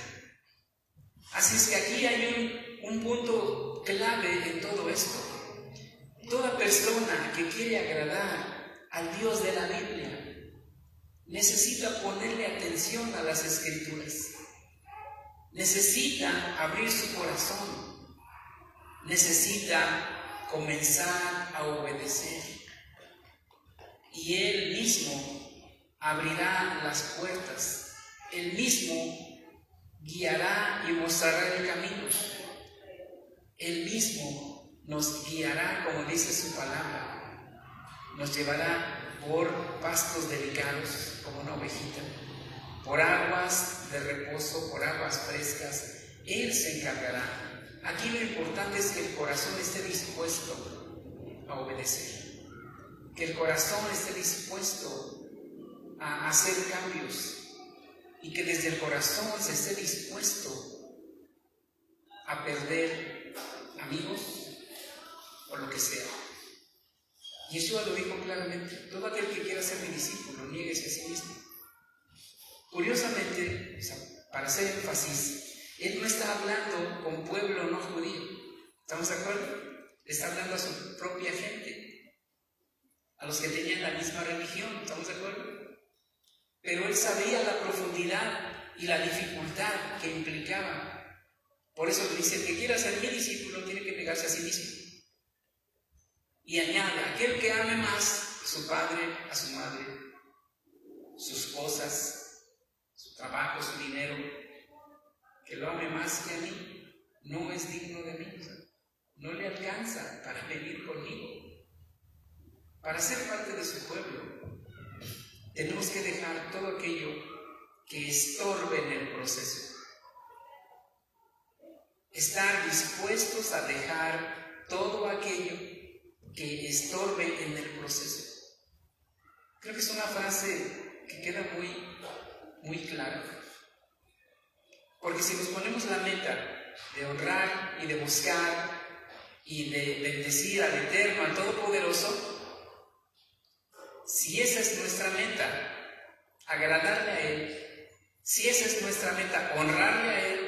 Así es que aquí hay un punto clave en todo esto. Toda persona que quiere agradar al Dios de la Biblia necesita ponerle atención a las Escrituras. Necesita abrir su corazón. Necesita comenzar a obedecer. Y Él mismo abrirá las puertas. Él mismo guiará y mostrará el camino. Él mismo nos guiará, como dice su palabra. Nos llevará por pastos delicados, como una ovejita, por aguas de reposo, por aguas frescas. Él se encargará. Aquí lo importante es que el corazón esté dispuesto a obedecer, que el corazón esté dispuesto a hacer cambios y que desde el corazón se esté dispuesto a perder amigos o lo que sea. Yeshua lo dijo claramente: todo aquel que quiera ser mi discípulo, niéguese a sí mismo. Curiosamente, para hacer énfasis, Él no está hablando con pueblo no judío. ¿Estamos de acuerdo? Está hablando a su propia gente, a los que tenían la misma religión. ¿Estamos de acuerdo? Pero Él sabía la profundidad y la dificultad que implicaba. Por eso le dice: el que quiera ser mi discípulo tiene que negarse a sí mismo. Y añade: aquel que ame más a su padre, a su madre, sus cosas, su trabajo, su dinero, que lo ame más que a mí, no es digno de mí. No le alcanza para venir conmigo. Para ser parte de su pueblo, tenemos que dejar todo aquello que estorbe en el proceso. Estar dispuestos a dejar todo aquello que estorbe en el proceso. Creo que es una frase que queda muy clara. Porque si nos ponemos la meta de honrar y de buscar y de bendecir al Eterno, al Todopoderoso, si esa es nuestra meta, agradarle a Él, si esa es nuestra meta, honrarle a Él,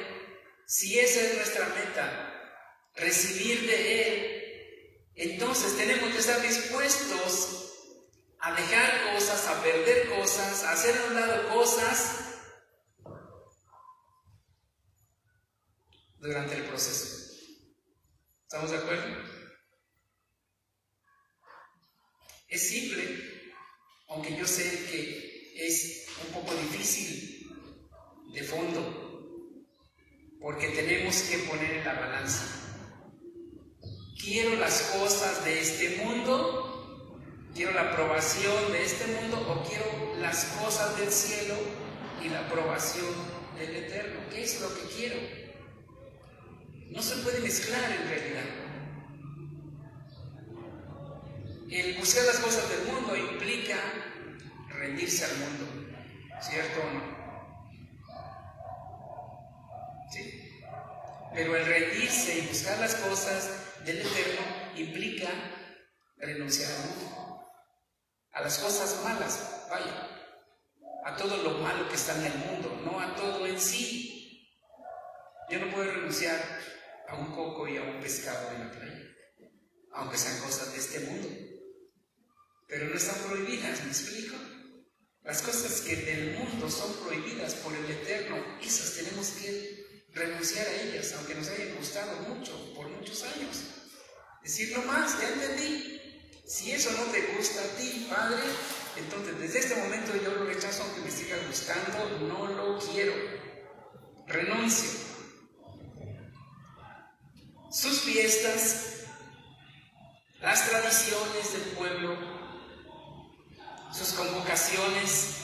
si esa es nuestra meta, recibir de Él, entonces tenemos que estar dispuestos a dejar cosas, a perder cosas, a hacer a un lado cosas durante el proceso. ¿Estamos de acuerdo? Es simple, aunque yo sé que es un poco difícil de fondo, porque tenemos que poner en la balanza. ¿Quiero las cosas de este mundo? ¿Quiero la aprobación de este mundo? ¿O quiero las cosas del cielo y la aprobación del Eterno? ¿Qué es lo que quiero? No se puede mezclar en realidad. El buscar las cosas del mundo implica rendirse al mundo, ¿cierto o no? Sí. Pero el rendirse y buscar las cosas del Eterno implica renunciar al mundo, a las cosas malas, vaya, a todo lo malo que está en el mundo, no a todo en sí. Yo no puedo renunciar a un coco y a un pescado en la playa, aunque sean cosas de este mundo, pero no están prohibidas, ¿me explico? Las cosas que del mundo son prohibidas por el Eterno, esas tenemos que renunciar a ellas, aunque nos hayan gustado mucho, por muchos años. Decir: no más, ya entendí. Si eso no te gusta a ti, Padre, entonces desde este momento yo lo rechazo, aunque me siga gustando, no lo quiero. Renuncio. Sus fiestas, las tradiciones del pueblo, sus convocaciones,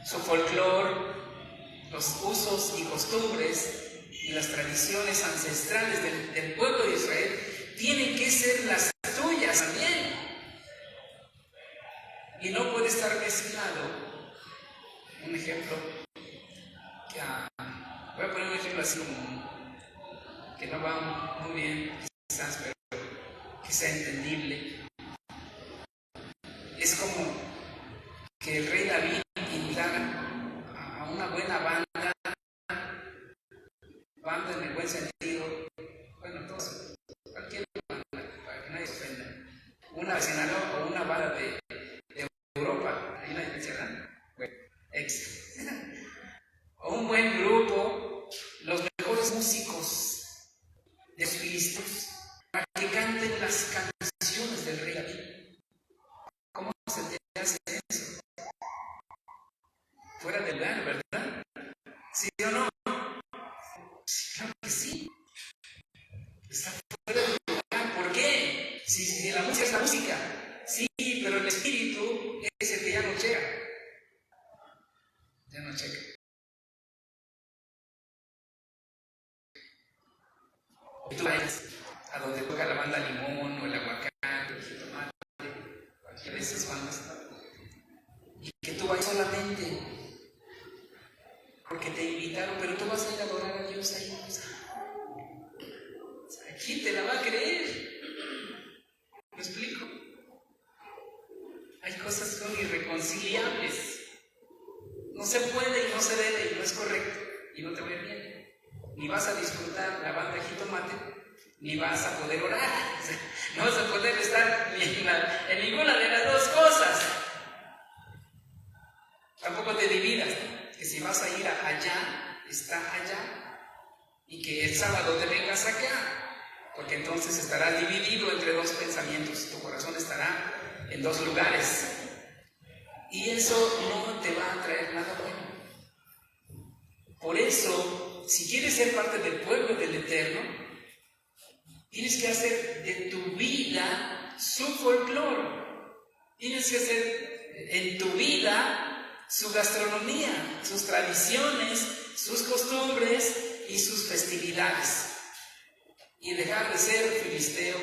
su folclore, los usos y costumbres y las tradiciones ancestrales del pueblo de Israel tienen que ser las tuyas también. mezclado, un ejemplo, voy a poner un ejemplo así como que no va muy bien quizás, pero que sea entendible. Es como que el rey David invitara a una buena banda en el buen sentido, bueno, todos, cualquier banda, para que nadie se ofenda, una de Sinaloa o una banda de Europa, hay una diferencia, ¿verdad? Bueno, o un buen grupo, los mejores músicos de los filisteos, para que canten las canciones del rey David. ¿Cómo se te hace eso? Fuera del lugar, ¿verdad? ¿Sí o no? Sí, claro que sí. Está fuera del lugar. ¿Por qué? Si la música es la música. Sí, pero el espíritu es el que ya no checa. Ya no checa. Tú vayas a donde toca la banda Limón o el Aguacate, el Jitomate, cualquiera de esas bandas, y que tú vayas solamente porque te invitaron, pero tú vas a ir a adorar a Dios ahí. ¿Quién te la va a creer? ¿Me explico? Hay cosas que son irreconciliables. No se puede y no se debe y no es correcto y no te va a ir bien. Ni vas a disfrutar la banda de Jitomate, ni vas a poder orar. No vas a poder estar en ninguna de las dos cosas. Tampoco te dividas, que si vas a ir allá, está allá, y que el sábado te vengas acá, porque entonces estarás dividido entre dos pensamientos, tu corazón estará en dos lugares, y eso no te va a traer nada bueno. Por eso, si quieres ser parte del pueblo del Eterno, tienes que hacer de tu vida su folclore, tienes que hacer en tu vida su gastronomía, sus tradiciones, sus costumbres y sus festividades. Y dejar de ser filisteo,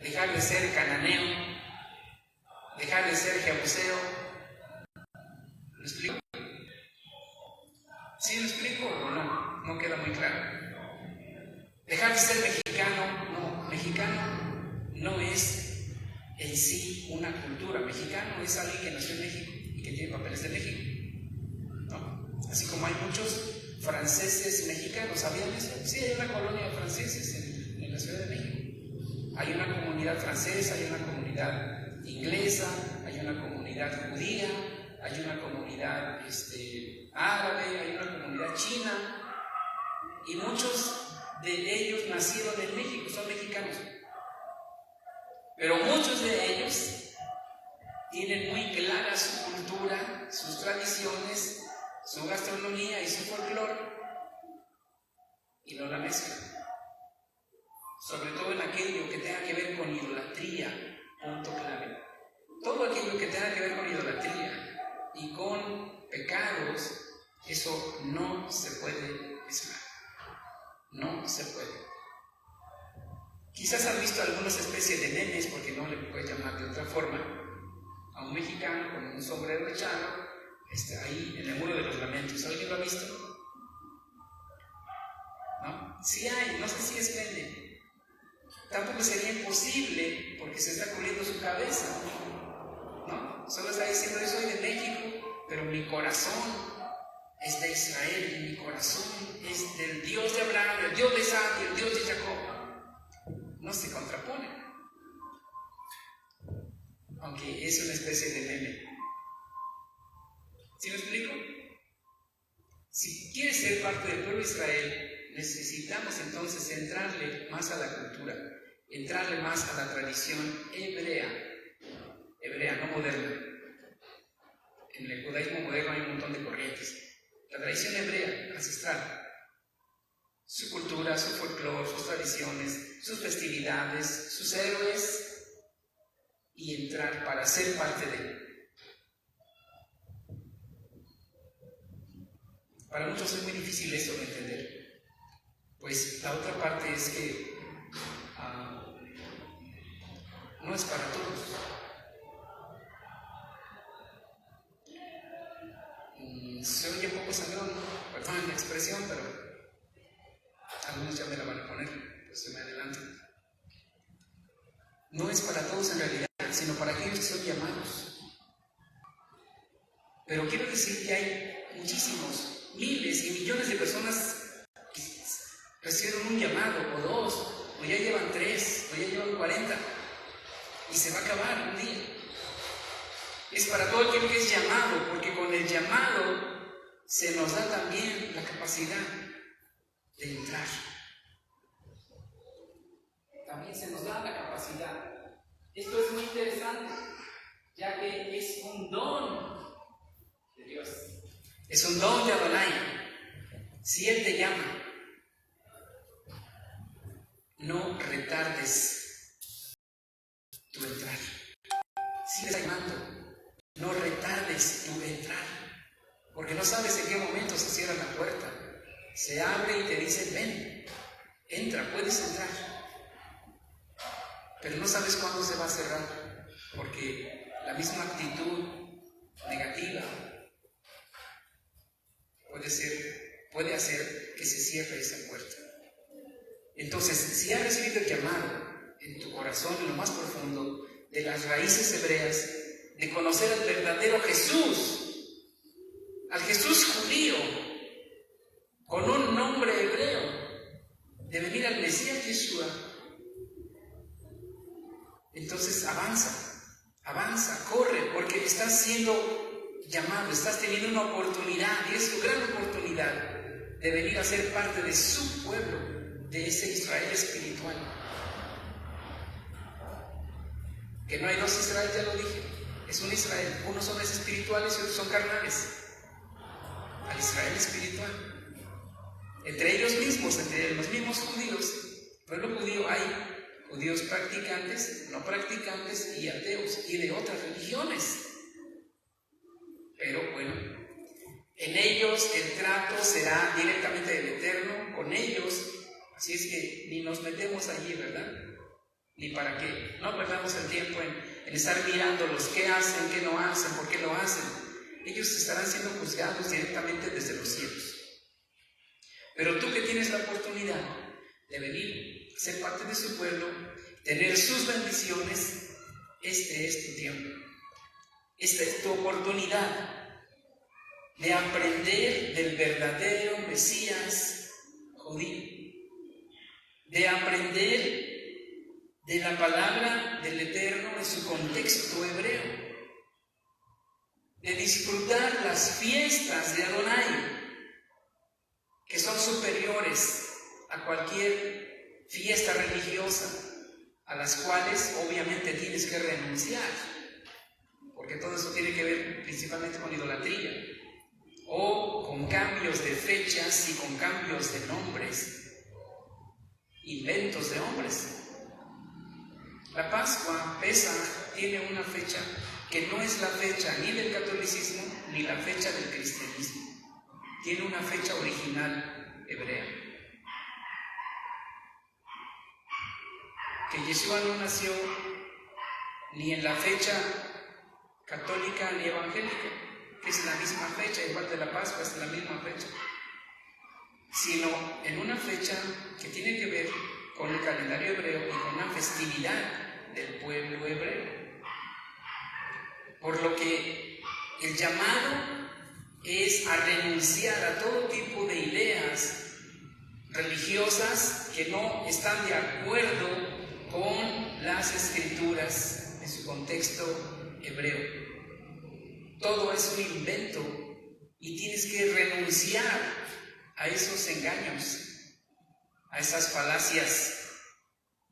dejar de ser cananeo, dejar de ser jebuseo. ¿Lo explico? ¿Sí lo explico o no? No queda muy claro. Dejar de ser mexicano, no, mexicano no es en sí una cultura. Mexicano es alguien que nació en México y que tiene papeles de México, ¿no? Así como hay muchos franceses mexicanos, ¿sabían eso? Sí, hay una colonia de franceses en la Ciudad de México. Hay una comunidad francesa, hay una comunidad inglesa, hay una comunidad judía, hay una comunidad árabe, hay una comunidad china, y muchos de ellos nacieron en México, son mexicanos. Pero muchos de ellos tienen muy clara su cultura, sus tradiciones, su gastronomía y su folclore, y no la mezclan. Sobre todo en aquello que tenga que ver con idolatría, punto clave. Todo aquello que tenga que ver con idolatría y con pecados, eso no se puede mezclar. No se puede. Quizás han visto algunas especies de memes, porque no le puedes llamar de otra forma, a un mexicano con un sombrero echado, ahí en el Muro de los Lamentos. ¿Alguien lo ha visto? ¿No? Sí hay, no sé si es meme. Tampoco sería imposible, porque se está cubriendo su cabeza, ¿no? Solo está diciendo: yo soy de México, pero mi corazón es de Israel, y mi corazón es del Dios de Abraham, del Dios de Isaac y el Dios de Jacob. No se contraponen, aunque es una especie de meme. ¿Sí me explico? Si quieres ser parte del pueblo de Israel, necesitamos entonces entrarle más a la cultura, entrarle más a la tradición hebrea, no moderna. En el judaísmo moderno hay un montón de corrientes. La tradición hebrea, ancestral, su cultura, su folclore, sus tradiciones, sus festividades, sus héroes, y entrar para ser parte de él. Para muchos es muy difícil eso de entender, pues la otra parte es que no es para todos. Se oye un poco sangrón, perdón la expresión, pero algunos ya me la van a poner, pues se me adelantan. No es para todos en realidad, sino para aquellos que son llamados. Pero quiero decir que hay muchísimos, miles y millones de personas que recibieron un llamado, o dos, o ya llevan 3, o ya llevan 40, y se va a acabar un día. Es para todo aquel que es llamado, porque con el llamado se nos da también la capacidad de entrar. También se nos da la capacidad. Esto es muy interesante, ya que es un don de Dios. Es un don de Adonai. Si Él te llama, no retardes tu entrar. Si Él está llamando, no retardes tu entrar. Porque no sabes en qué momento se cierra la puerta. Se abre y te dice, ven, entra, puedes entrar. Pero no sabes cuándo se va a cerrar, porque la misma actitud negativa puede hacer que se cierre esa puerta. Entonces, si has recibido el llamado en tu corazón, en lo más profundo, de las raíces hebreas, de conocer al verdadero Jesús, al Jesús judío, con un nombre hebreo, de venir al Mesías Yeshua, entonces avanza, corre, porque estás siendo llamado, estás teniendo una oportunidad, y es tu gran oportunidad de venir a ser parte de su pueblo, de ese Israel espiritual. Que no hay dos Israel, ya lo dije, es un Israel, unos son espirituales y otros son carnales. Al Israel espiritual, entre ellos mismos, entre los mismos judíos, pueblo judío, hay judíos practicantes, no practicantes y ateos y de otras religiones. Pero bueno, en ellos el trato será directamente del Eterno, con ellos, así es que ni nos metemos allí, ¿verdad? Ni para qué, no perdamos el tiempo en estar mirándolos, qué hacen, qué no hacen, por qué lo hacen. Ellos estarán siendo juzgados directamente desde los cielos. Pero tú que tienes la oportunidad de venir, ser parte de su pueblo, tener sus bendiciones, este es tu tiempo. Esta es tu oportunidad de aprender del verdadero Mesías judío, de aprender de la palabra del Eterno en su contexto hebreo, de disfrutar las fiestas de Adonai, que son superiores a cualquier fiesta religiosa, a las cuales obviamente tienes que renunciar, porque todo eso tiene que ver principalmente con idolatría, o con cambios de fechas y con cambios de nombres, inventos de hombres. La Pascua, Pesaj, tiene una fecha que no es la fecha ni del catolicismo ni la fecha del cristianismo. Tiene una fecha original hebrea. Que Yeshua no nació ni en la fecha católica ni evangélica, que es la misma fecha, igual de la Pascua es la misma fecha, sino en una fecha que tiene que ver con el calendario hebreo y con una festividad del pueblo hebreo. Por lo que el llamado es a renunciar a todo tipo de ideas religiosas que no están de acuerdo con las escrituras en su contexto hebreo. Todo es un invento y tienes que renunciar a esos engaños, a esas falacias.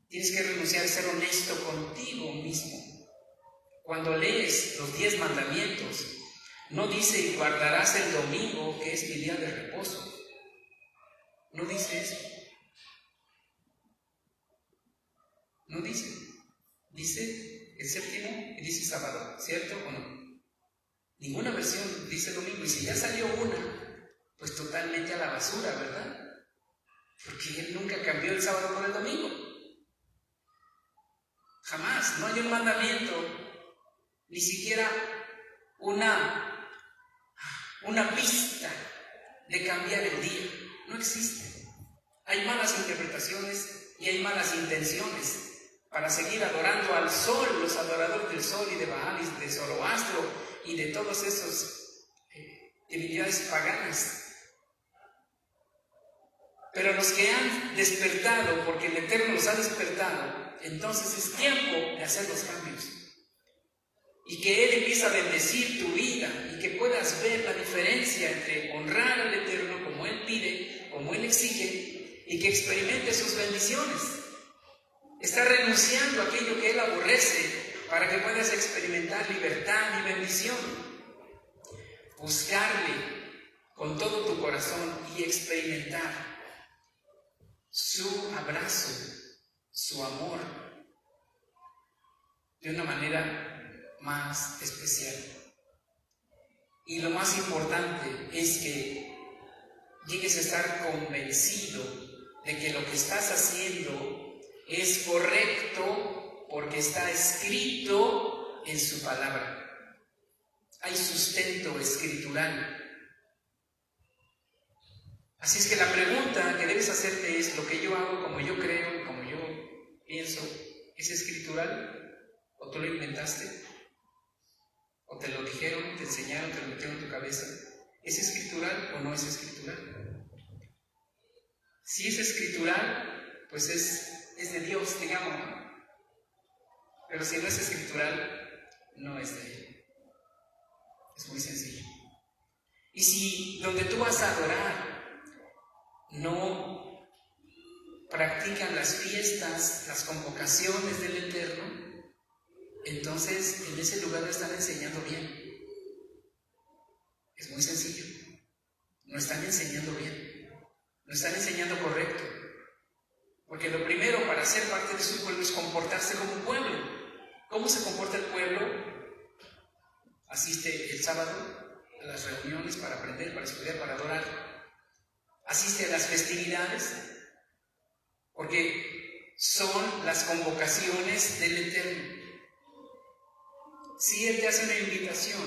Tienes que renunciar a ser honesto contigo mismo. Cuando lees los 10 mandamientos, no dice y guardarás el domingo, que es mi día de reposo. No dice eso. No dice. Dice el séptimo y dice sábado, ¿cierto o no? Ninguna versión dice domingo. Y si ya salió una, pues totalmente a la basura, ¿verdad? Porque él nunca cambió el sábado por el domingo. Jamás. No hay un mandamiento, ni siquiera una una pista de cambiar el día. No existe. Hay malas interpretaciones y hay malas intenciones para seguir adorando al sol, los adoradores del sol y de Baal y de Zoroastro y de todos esos divinidades paganas. Pero los que han despertado, porque el Eterno los ha despertado, entonces es tiempo de hacer los cambios. Y que Él empiece a bendecir tu vida y que puedas ver la diferencia entre honrar al Eterno como Él pide, como Él exige, y que experimente sus bendiciones. Está renunciando a aquello que Él aborrece para que puedas experimentar libertad y bendición. Buscarle con todo tu corazón y experimentar su abrazo, su amor, de una manera más especial. Y lo más importante es que llegues a estar convencido de que lo que estás haciendo es correcto porque está escrito en su palabra. Hay sustento escritural. Así es que la pregunta que debes hacerte es: ¿lo que yo hago, como yo creo, como yo pienso, es escritural? ¿O tú lo inventaste? ¿O te lo dijeron, te enseñaron, te lo metieron en tu cabeza? ¿Es escritural o no es escritural? Si es escritural, pues es de Dios, digamos, ¿no? Pero si no es escritural, no es de Él. Es muy sencillo. Y si donde tú vas a adorar no practican las fiestas, las convocaciones del Eterno, entonces en ese lugar no están enseñando bien. Es muy sencillo. No están enseñando bien. No están enseñando correcto. Porque lo primero para ser parte de su pueblo es comportarse como un pueblo. ¿Cómo se comporta el pueblo? Asiste el sábado a las reuniones para aprender, para estudiar, para adorar. Asiste a las festividades, porque son las convocaciones del Eterno. Si Él te hace una invitación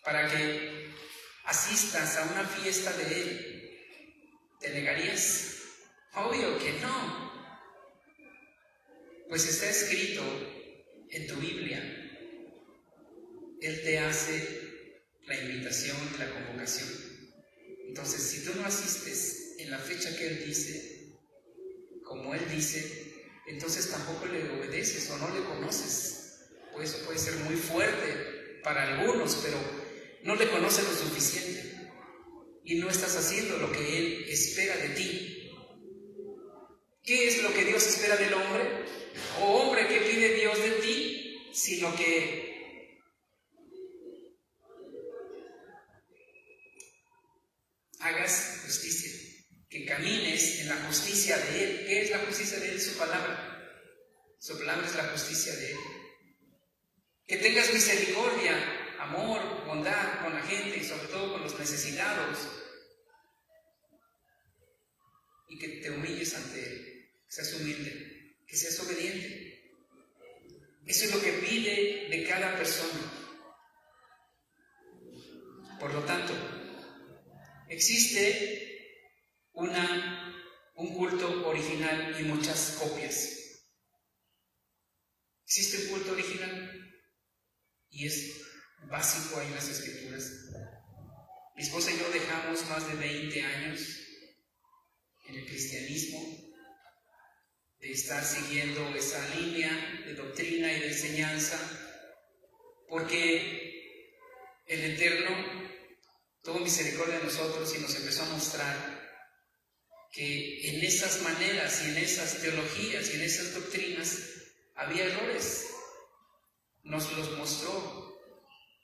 para que asistas a una fiesta de Él, ¿te negarías? Obvio que no. Pues está escrito en tu Biblia. Él te hace la invitación y la convocación. Entonces, si tú no asistes en la fecha que Él dice, como Él dice, entonces tampoco le obedeces o no le conoces. Pues eso puede ser muy fuerte para algunos, pero no le conoces lo suficiente y no estás haciendo lo que Él espera de ti. ¿Qué es lo que Dios espera del hombre? O hombre, ¿qué pide Dios de ti? Sino que hagas justicia, que camines en la justicia de Él. ¿Qué es la justicia de Él? Su palabra. Su palabra es la justicia de Él. Que tengas misericordia, amor, bondad con la gente y sobre todo con los necesitados. Y que te humilles ante Él, que seas humilde, que seas obediente. Eso es lo que pide de cada persona. Por lo tanto, existe un culto original y muchas copias. Existe un culto original y es básico ahí en las Escrituras. Mi esposa y yo dejamos más de 20 años en el cristianismo, de estar siguiendo esa línea de doctrina y de enseñanza, porque el Eterno tuvo misericordia de nosotros y nos empezó a mostrar que en esas maneras y en esas teologías y en esas doctrinas había errores. Nos los mostró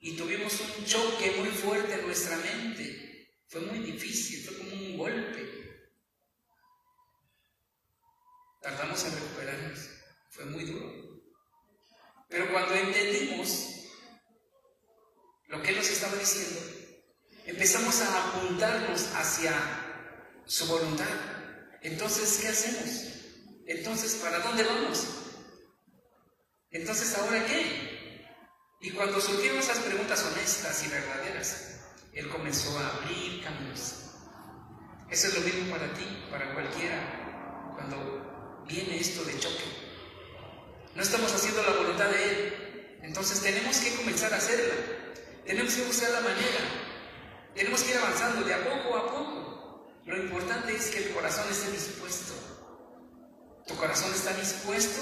y tuvimos un choque muy fuerte en nuestra mente. Fue muy difícil, fue como un golpe. Tardamos en recuperarnos, fue muy duro. Pero cuando entendimos lo que Él nos estaba diciendo, empezamos a apuntarnos hacia su voluntad. Entonces, ¿qué hacemos? Entonces, ¿para dónde vamos? Entonces, ¿ahora qué? Y cuando surgieron esas preguntas honestas y verdaderas, Él comenzó a abrir caminos. Eso es lo mismo para ti, para cualquiera, cuando viene esto de choque. No estamos haciendo la voluntad de Él, entonces tenemos que comenzar a hacerla. Tenemos que buscar la manera. Tenemos que ir avanzando de a poco. Lo importante es que el corazón esté dispuesto. ¿Tu corazón está dispuesto?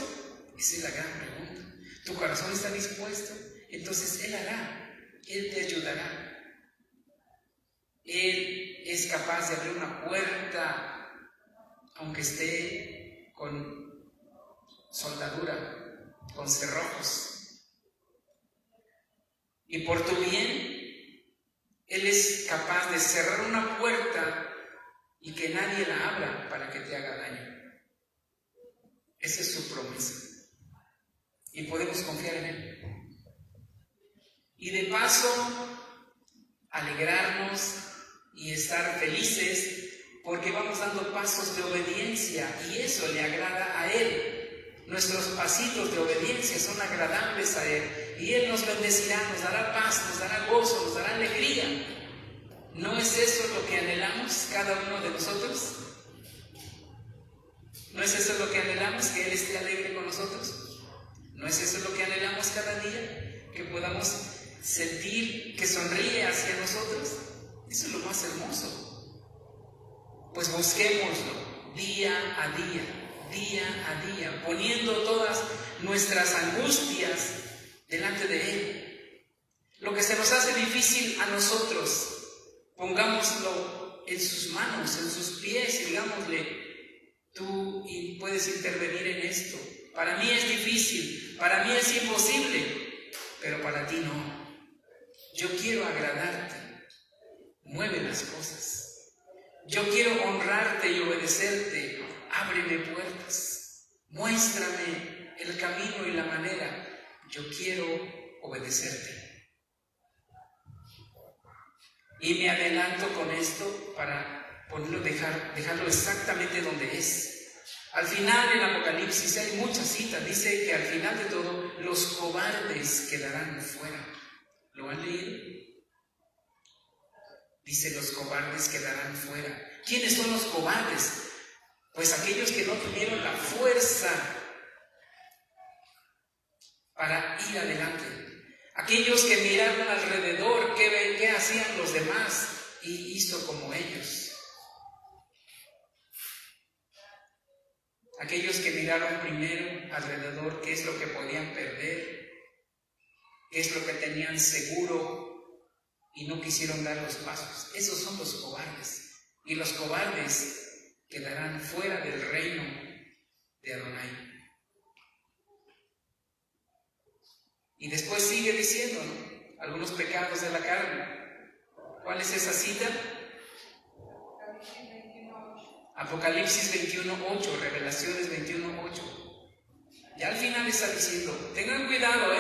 Esa es la gran pregunta. ¿Tu corazón está dispuesto? Entonces Él hará, Él te ayudará. Él es capaz de abrir una puerta, aunque esté con soldadura, con cerrojos. Y por tu bien, Él es capaz de cerrar una puerta y que nadie la abra para que te haga daño. Esa es su promesa. Y podemos confiar en Él. Y de paso, alegrarnos y estar felices porque vamos dando pasos de obediencia y eso le agrada a Él. Nuestros pasitos de obediencia son agradables a Él y Él nos bendecirá, nos dará paz, nos dará gozo, nos dará alegría. ¿No es eso lo que anhelamos cada uno de nosotros? ¿No es eso lo que anhelamos, que Él esté alegre con nosotros? ¿No es eso lo que anhelamos cada día? Que podamos sentir que sonríe hacia nosotros. Eso es lo más hermoso. Pues busquémoslo día a día, poniendo todas nuestras angustias delante de Él. Lo que se nos hace difícil a nosotros, pongámoslo en sus manos, en sus pies y digámosle: tú puedes intervenir en esto. Para mí es difícil, para mí es imposible, pero para ti no. Yo quiero agradarte, mueve las cosas. Yo quiero honrarte y obedecerte, ábreme puertas, muéstrame el camino y la manera. Yo quiero obedecerte. Y me adelanto con esto para dejarlo exactamente donde es. Al final en Apocalipsis hay muchas citas, dice que al final de todo los cobardes quedarán fuera. ¿Lo han leído? Dice: los cobardes quedarán fuera. ¿Quiénes son los cobardes? Pues aquellos que no tuvieron la fuerza para ir adelante. Aquellos que miraron alrededor, qué hacían los demás y hizo como ellos. Aquellos que miraron primero alrededor qué es lo que podían perder, qué es lo que tenían seguro y no quisieron dar los pasos. Esos son los cobardes. Y los cobardes quedarán fuera del reino de Adonai. Y después sigue diciendo, ¿no?, algunos pecados de la carne. ¿Cuál es esa cita? Apocalipsis 21:8, Revelaciones 21:8. Ya al final está diciendo: tengan cuidado,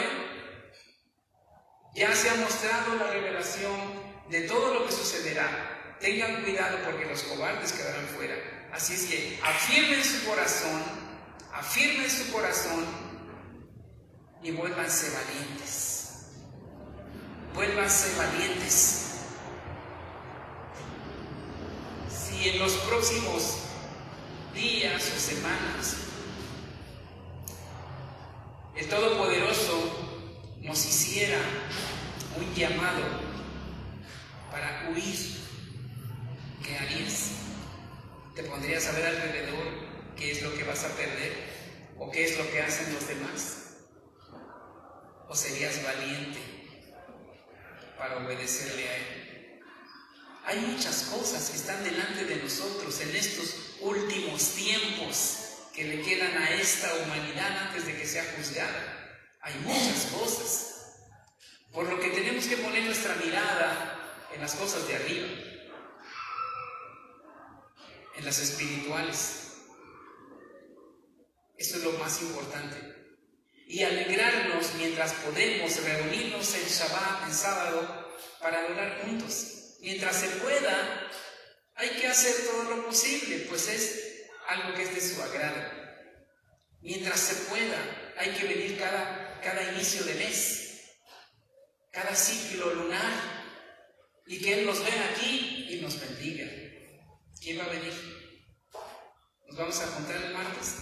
ya se ha mostrado la revelación de todo lo que sucederá. Tengan cuidado porque los cobardes quedarán fuera. Así es que afirmen su corazón y vuélvanse valientes. Vuélvanse valientes. Si en los próximos días o semanas el Todopoderoso nos hiciera un llamado para huir, ¿qué harías? ¿Te pondrías a ver alrededor qué es lo que vas a perder? ¿O qué es lo que hacen los demás? ¿O serías valiente para obedecerle a Él? Hay muchas cosas que están delante de nosotros en estos últimos tiempos que le quedan a esta humanidad antes de que sea juzgada. Hay muchas cosas, por lo que tenemos que poner nuestra mirada en las cosas de arriba, en las espirituales. Eso es lo más importante. Y alegrarnos mientras podemos reunirnos en Shabbat, en sábado, para adorar juntos. Mientras se pueda, hay que hacer todo lo posible, pues es algo que es de su agrado. Mientras se pueda, hay que venir cada inicio de mes. cada ciclo lunar, y que Él nos vea aquí y nos bendiga. ¿Quién va a venir? Nos vamos a juntar el martes.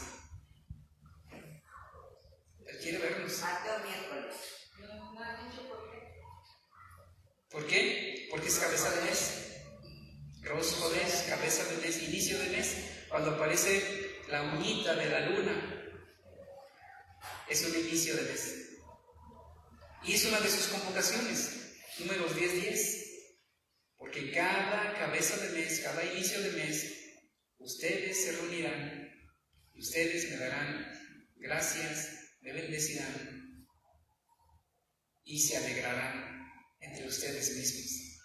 Él quiere vernos. Martes o miércoles. ¿Por qué? Porque es cabeza de mes. Rosh Hodesh, cabeza de mes, inicio de mes, cuando aparece la uñita de la luna, es un inicio de mes. Y es una de sus convocaciones, números 10-10. Porque cada cabeza de mes, cada inicio de mes, ustedes se reunirán y ustedes me darán gracias, me bendecirán y se alegrarán entre ustedes mismos.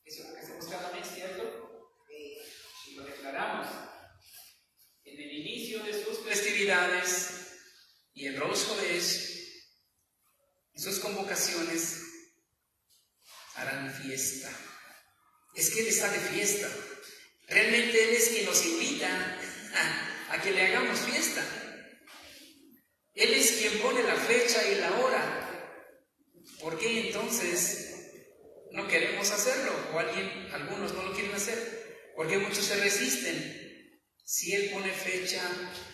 Eso es lo que hacemos cada mes, ¿cierto? Y lo declaramos en el inicio de sus festividades y en Rosh Hodesh, en sus convocaciones, harán fiesta. Es que Él está de fiesta. Realmente Él es quien nos invita a que le hagamos fiesta. Él es quien pone la fecha y la hora. ¿Por qué entonces no queremos hacerlo? O algunos no lo quieren hacer. Porque muchos se resisten. Si Él pone fecha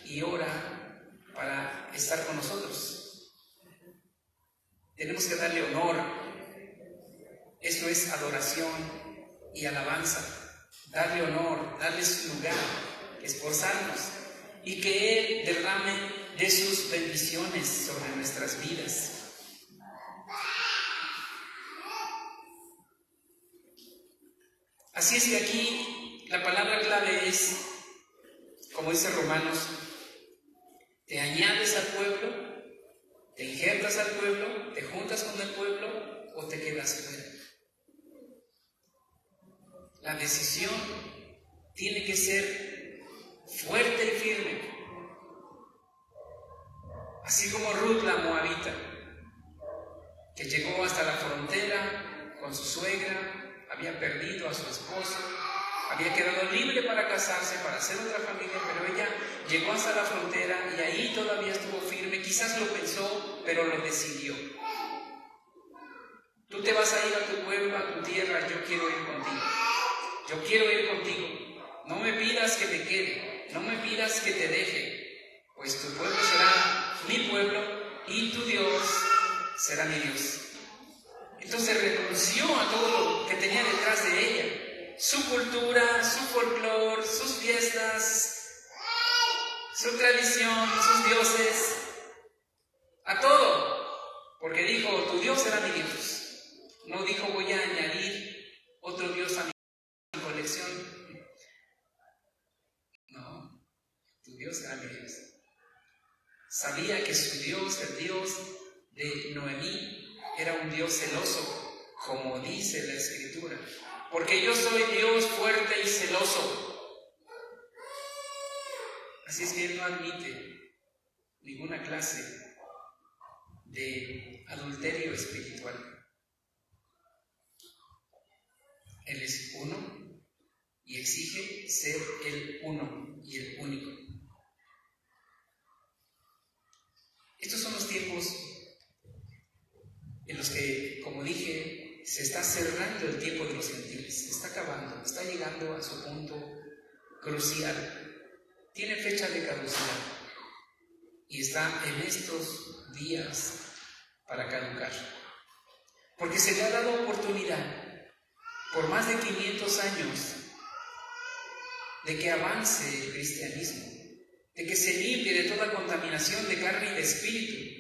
y hora para estar con nosotros, tenemos que darle honor. Esto es adoración y alabanza. Darle honor, darle su lugar, esforzarnos y que Él derrame de sus bendiciones sobre nuestras vidas. Así es que aquí la palabra clave es, como dice Romanos, te añades al pueblo, te injertas al pueblo, te juntas con el pueblo o te quedas fuera. La decisión tiene que ser fuerte y firme. Así como Ruth la moabita, que llegó hasta la frontera con su suegra, había perdido a su esposo, había quedado libre para casarse, para hacer otra familia, pero ella llegó hasta la frontera y ahí todavía estuvo firme. Quizás lo pensó, pero lo decidió. Tú te vas a ir a tu pueblo, a tu tierra, yo quiero ir contigo. Yo quiero ir contigo. No me pidas que me quede, no me pidas que te deje, pues tu pueblo será mi pueblo y tu Dios será mi Dios. Entonces renunció a todo lo que tenía detrás de ella, su cultura, su folclore, sus fiestas, su tradición, sus dioses, a todo, porque dijo, tu Dios será mi Dios. No dijo, voy a añadir otro Dios a mi colección. No, tu Dios será mi Dios. Sabía que su Dios, el Dios de Noemí, era un Dios celoso, como dice la Escritura, porque yo soy Dios fuerte y celoso. Así es que Él no admite ninguna clase de adulterio espiritual. Él es uno y exige ser el uno y el único. Estos son los tiempos en los que, como dije, se está cerrando el tiempo de los gentiles, se está acabando, está llegando a su punto crucial. Tiene fecha de caducidad y está en estos días para caducar. Porque se le ha dado oportunidad por más de 500 años de que avance el cristianismo, de que se limpie de toda contaminación de carne y de espíritu,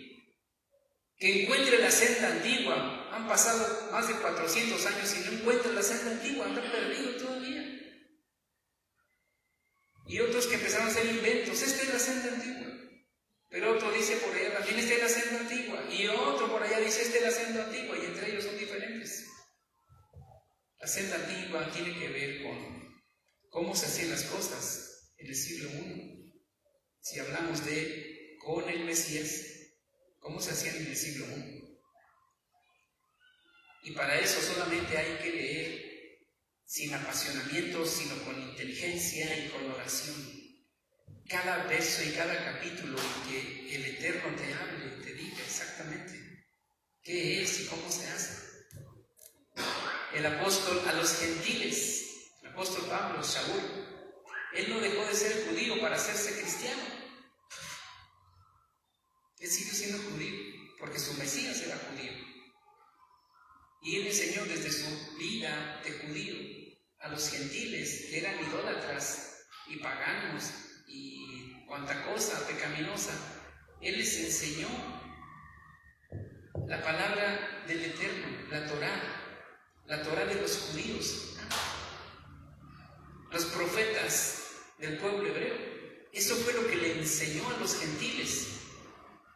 que encuentre la senda antigua. Han pasado más de 400 años y no encuentran la senda antigua, han perdido todavía. Y otros que empezaron a hacer inventos, esta es la senda antigua. Pero otro dice por allá, también esta es la senda antigua. Y otro por allá dice, esta es la senda antigua, y entre ellos son diferentes. La senda antigua tiene que ver con cómo se hacían las cosas en el siglo I. Si hablamos de con el Mesías, cómo se hacían en el siglo I. Y para eso solamente hay que leer sin apasionamiento, sino con inteligencia y con oración. Cada verso y cada capítulo que el Eterno te hable, te diga exactamente. qué es y cómo se hace. El apóstol a los gentiles, el apóstol Pablo, Saúl, él no dejó de ser judío para hacerse cristiano. Él siguió siendo judío porque su Mesías era judío. Y él enseñó desde su vida de judío a los gentiles que eran idólatras y paganos y cuanta cosa pecaminosa. Él les enseñó la palabra del Eterno, la Torá de los judíos, los profetas del pueblo hebreo. Eso fue lo que le enseñó a los gentiles.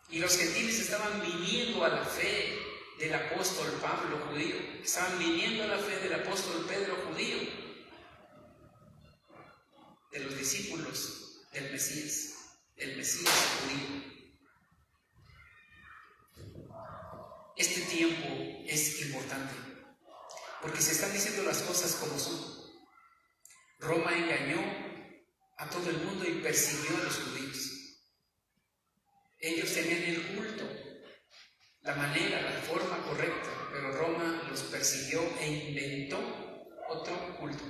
Y los gentiles estaban viniendo a la fe del apóstol Pablo judío, estaban viniendo a la fe del apóstol Pedro judío, de los discípulos del Mesías judío. Este tiempo es importante porque se están diciendo las cosas como son. Roma engañó a todo el mundo y persiguió a los judíos. Ellos tenían el culto, la manera, la forma correcta, pero Roma los persiguió e inventó otro culto.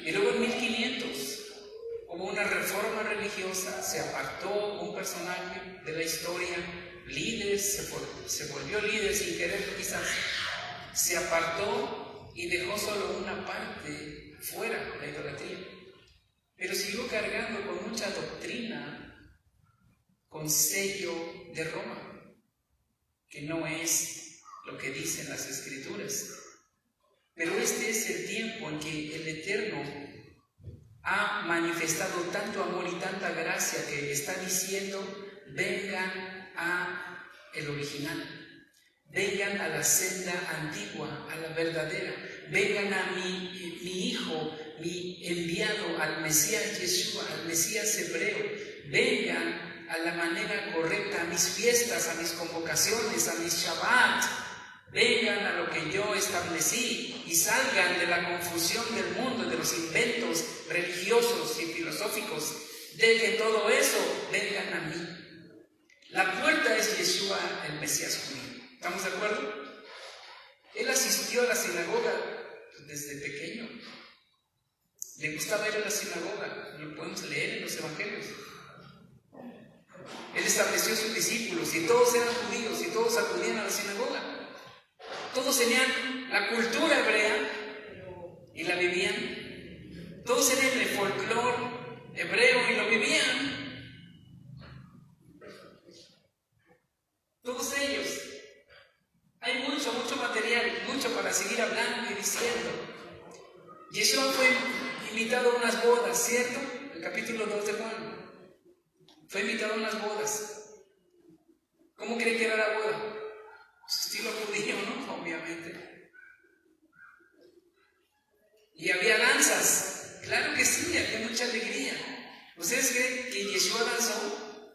Y luego en 1500 hubo una reforma religiosa, se apartó un personaje de la historia, líder, se volvió líder sin quererlo quizás, se apartó y dejó solo una parte fuera de la idolatría, pero siguió cargando con mucha doctrina, con sello de Roma, que no es lo que dicen las Escrituras. Pero este es el tiempo en que el Eterno ha manifestado tanto amor y tanta gracia que está diciendo: vengan a el original, vengan a la senda antigua, a la verdadera, vengan a mi hijo, mi enviado, al Mesías Yeshua, al Mesías hebreo, vengan a la manera correcta, a mis fiestas, a mis convocaciones, a mis Shabbat, vengan a lo que yo establecí y salgan de la confusión del mundo, de los inventos religiosos y filosóficos. Dejen todo eso, vengan a mí. La puerta es Yeshua, el Mesías judío. ¿Estamos de acuerdo? Él asistió a la sinagoga desde pequeño. Le gustaba ir a la sinagoga, lo podemos leer en los evangelios. Él estableció sus discípulos y todos eran judíos y todos acudían a la sinagoga. Todos tenían la cultura hebrea y la vivían. Todos tenían el folclore hebreo y lo vivían. Todos ellos. Hay mucho material, mucho para seguir hablando y diciendo. Yeshua fue invitado a unas bodas, ¿cierto? El capítulo 2 de Juan. Fue invitado a unas bodas. ¿Cómo cree que era la boda? Su estilo judío, ¿no? Obviamente. Y había danzas. Claro que sí, había mucha alegría. ¿Ustedes creen que Yeshua danzó?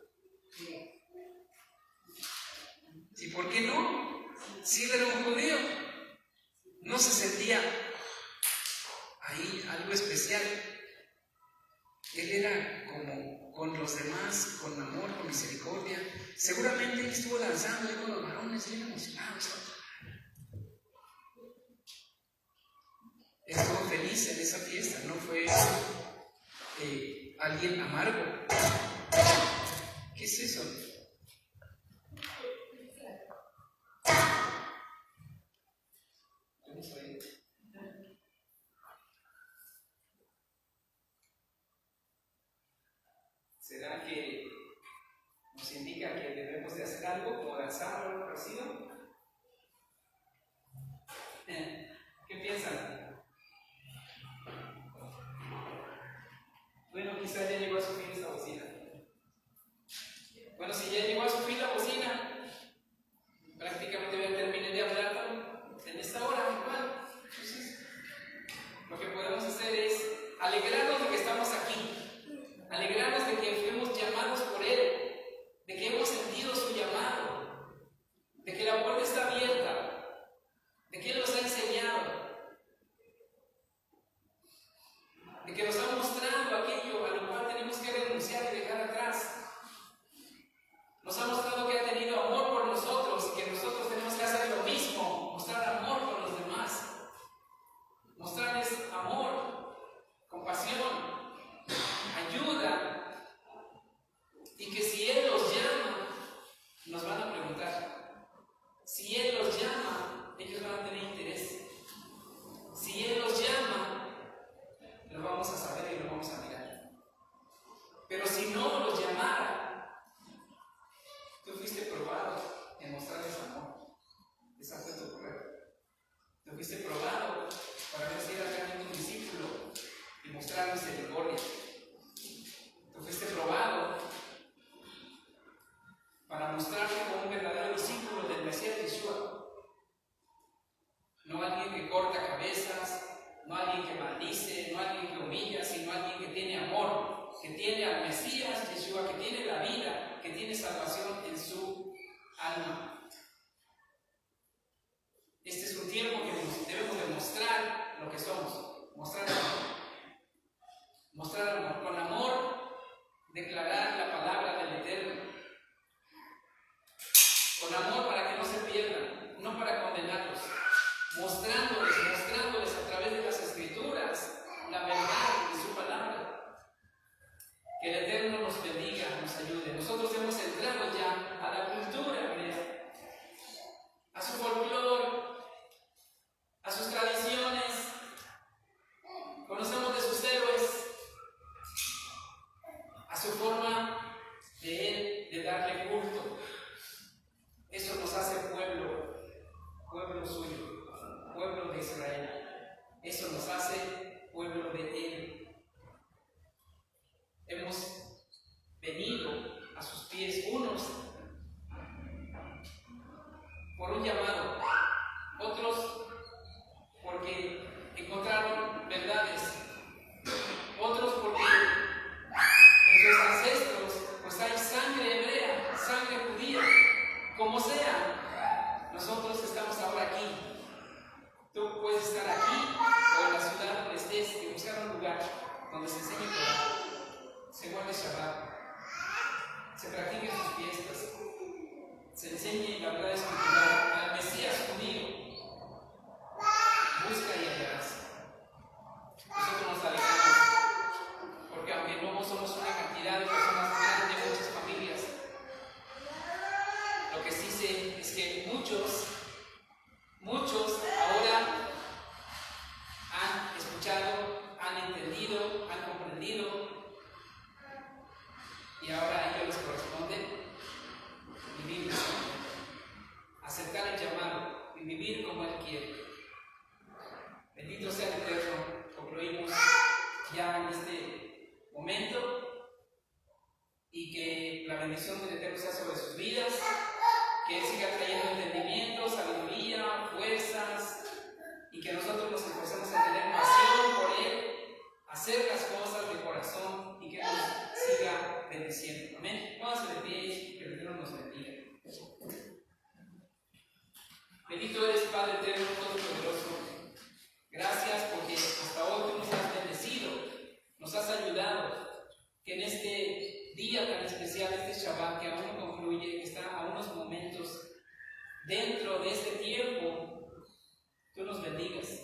¿Y por qué no? Si él era un judío, no se sentía ahí algo especial. Él era como con los demás, con amor, con misericordia. Seguramente él estuvo danzando ahí con los varones, bien emocionados. Estuvo feliz en esa fiesta, no fue alguien amargo. ¿Qué es eso? ¿Será que nos indica que debemos de hacer algo como danzar o algo parecido? ¿Qué piensan? Bueno, quizás ya llegó a su fin esta bocina. Bueno, si ya llegó a su fin la bocina, prácticamente ya terminé de hablar en esta hora igual. Entonces, lo que podemos hacer es alegrarnos de que estamos aquí, alegrarnos de que fuimos llamados por Él, de que hemos sentido su llamado, de que la puerta está abierta, de que Él nos ha enseñado, de que nos ha mostrado aquello a lo cual tenemos que renunciar. su forma de Él, de darle culto. Eso nos hace pueblo suyo, pueblo de Israel. Eso nos hace pueblo de Él. Hemos venido a sus pies, unos por un llamado, otros porque encontraron verdades, otros porque en sus ancestros pues hay sangre hebrea, sangre judía, como sea. Nosotros estamos ahora aquí. Tú puedes estar aquí o en la ciudad donde estés y buscar un lugar donde se enseñe Torah, se guarde Shabbat, se practiquen sus fiestas, se enseñe la verdad escritural al Mesías judío. Busca y hallarás. Nosotros nos alejamos, porque aunque no somos una cantidad de personas grandes, muchas familias, lo que sí sé es que muchos ahora han escuchado, han entendido, han comprendido, y ahora a ellos les corresponde vivir, aceptar el llamado y vivir como Él quiere. Bendito sea el Eterno. Concluimos ya en este momento, y que la bendición del Eterno sea sobre sus vidas, que Él siga trayendo entendimiento, sabiduría, fuerzas, y que nosotros nos esforcemos en tener pasión por Él, hacer las cosas de corazón, y que nos siga bendiciendo. Amén. Pónganse de pie y que el Eterno nos bendiga. Bendito eres, Padre Eterno, Todopoderoso. Gracias porque hasta hoy tú nos has bendecido, nos has ayudado, que en este día tan especial, este Shabbat que aún no concluye, que está a unos momentos dentro de este tiempo, tú nos bendigas.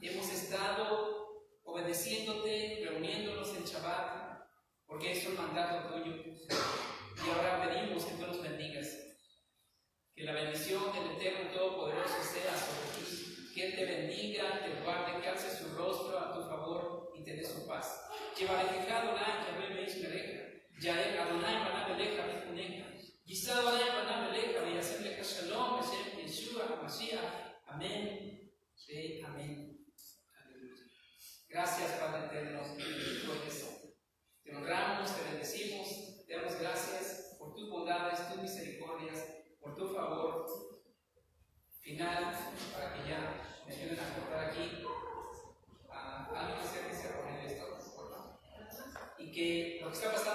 Hemos estado obedeciéndote, reuniéndonos en Shabbat, porque es un mandato tuyo, y ahora pedimos que tú nos bendigas. Que la bendición del Eterno Todopoderoso sea sobre ti. Que Él te bendiga, te guarde, que alce su rostro a tu favor y te dé su paz. Yevarejeja Adonai, Yahweh Meishmereja, Yael Adonai Banabeleja, Mejuneja, Yisad Adonai Banabeleja, Veyasem Leja Shalom, Beshem Yeshua HaMashiach. Amén. Sí, amén. Aleluya. Gracias, Padre Eterno, te honramos, te bendecimos, te damos gracias por tus bondades, tus misericordias, por tu favor. Final, para que ya me ayuden a cortar aquí, a alguien que se poner esto, y que lo que está pasando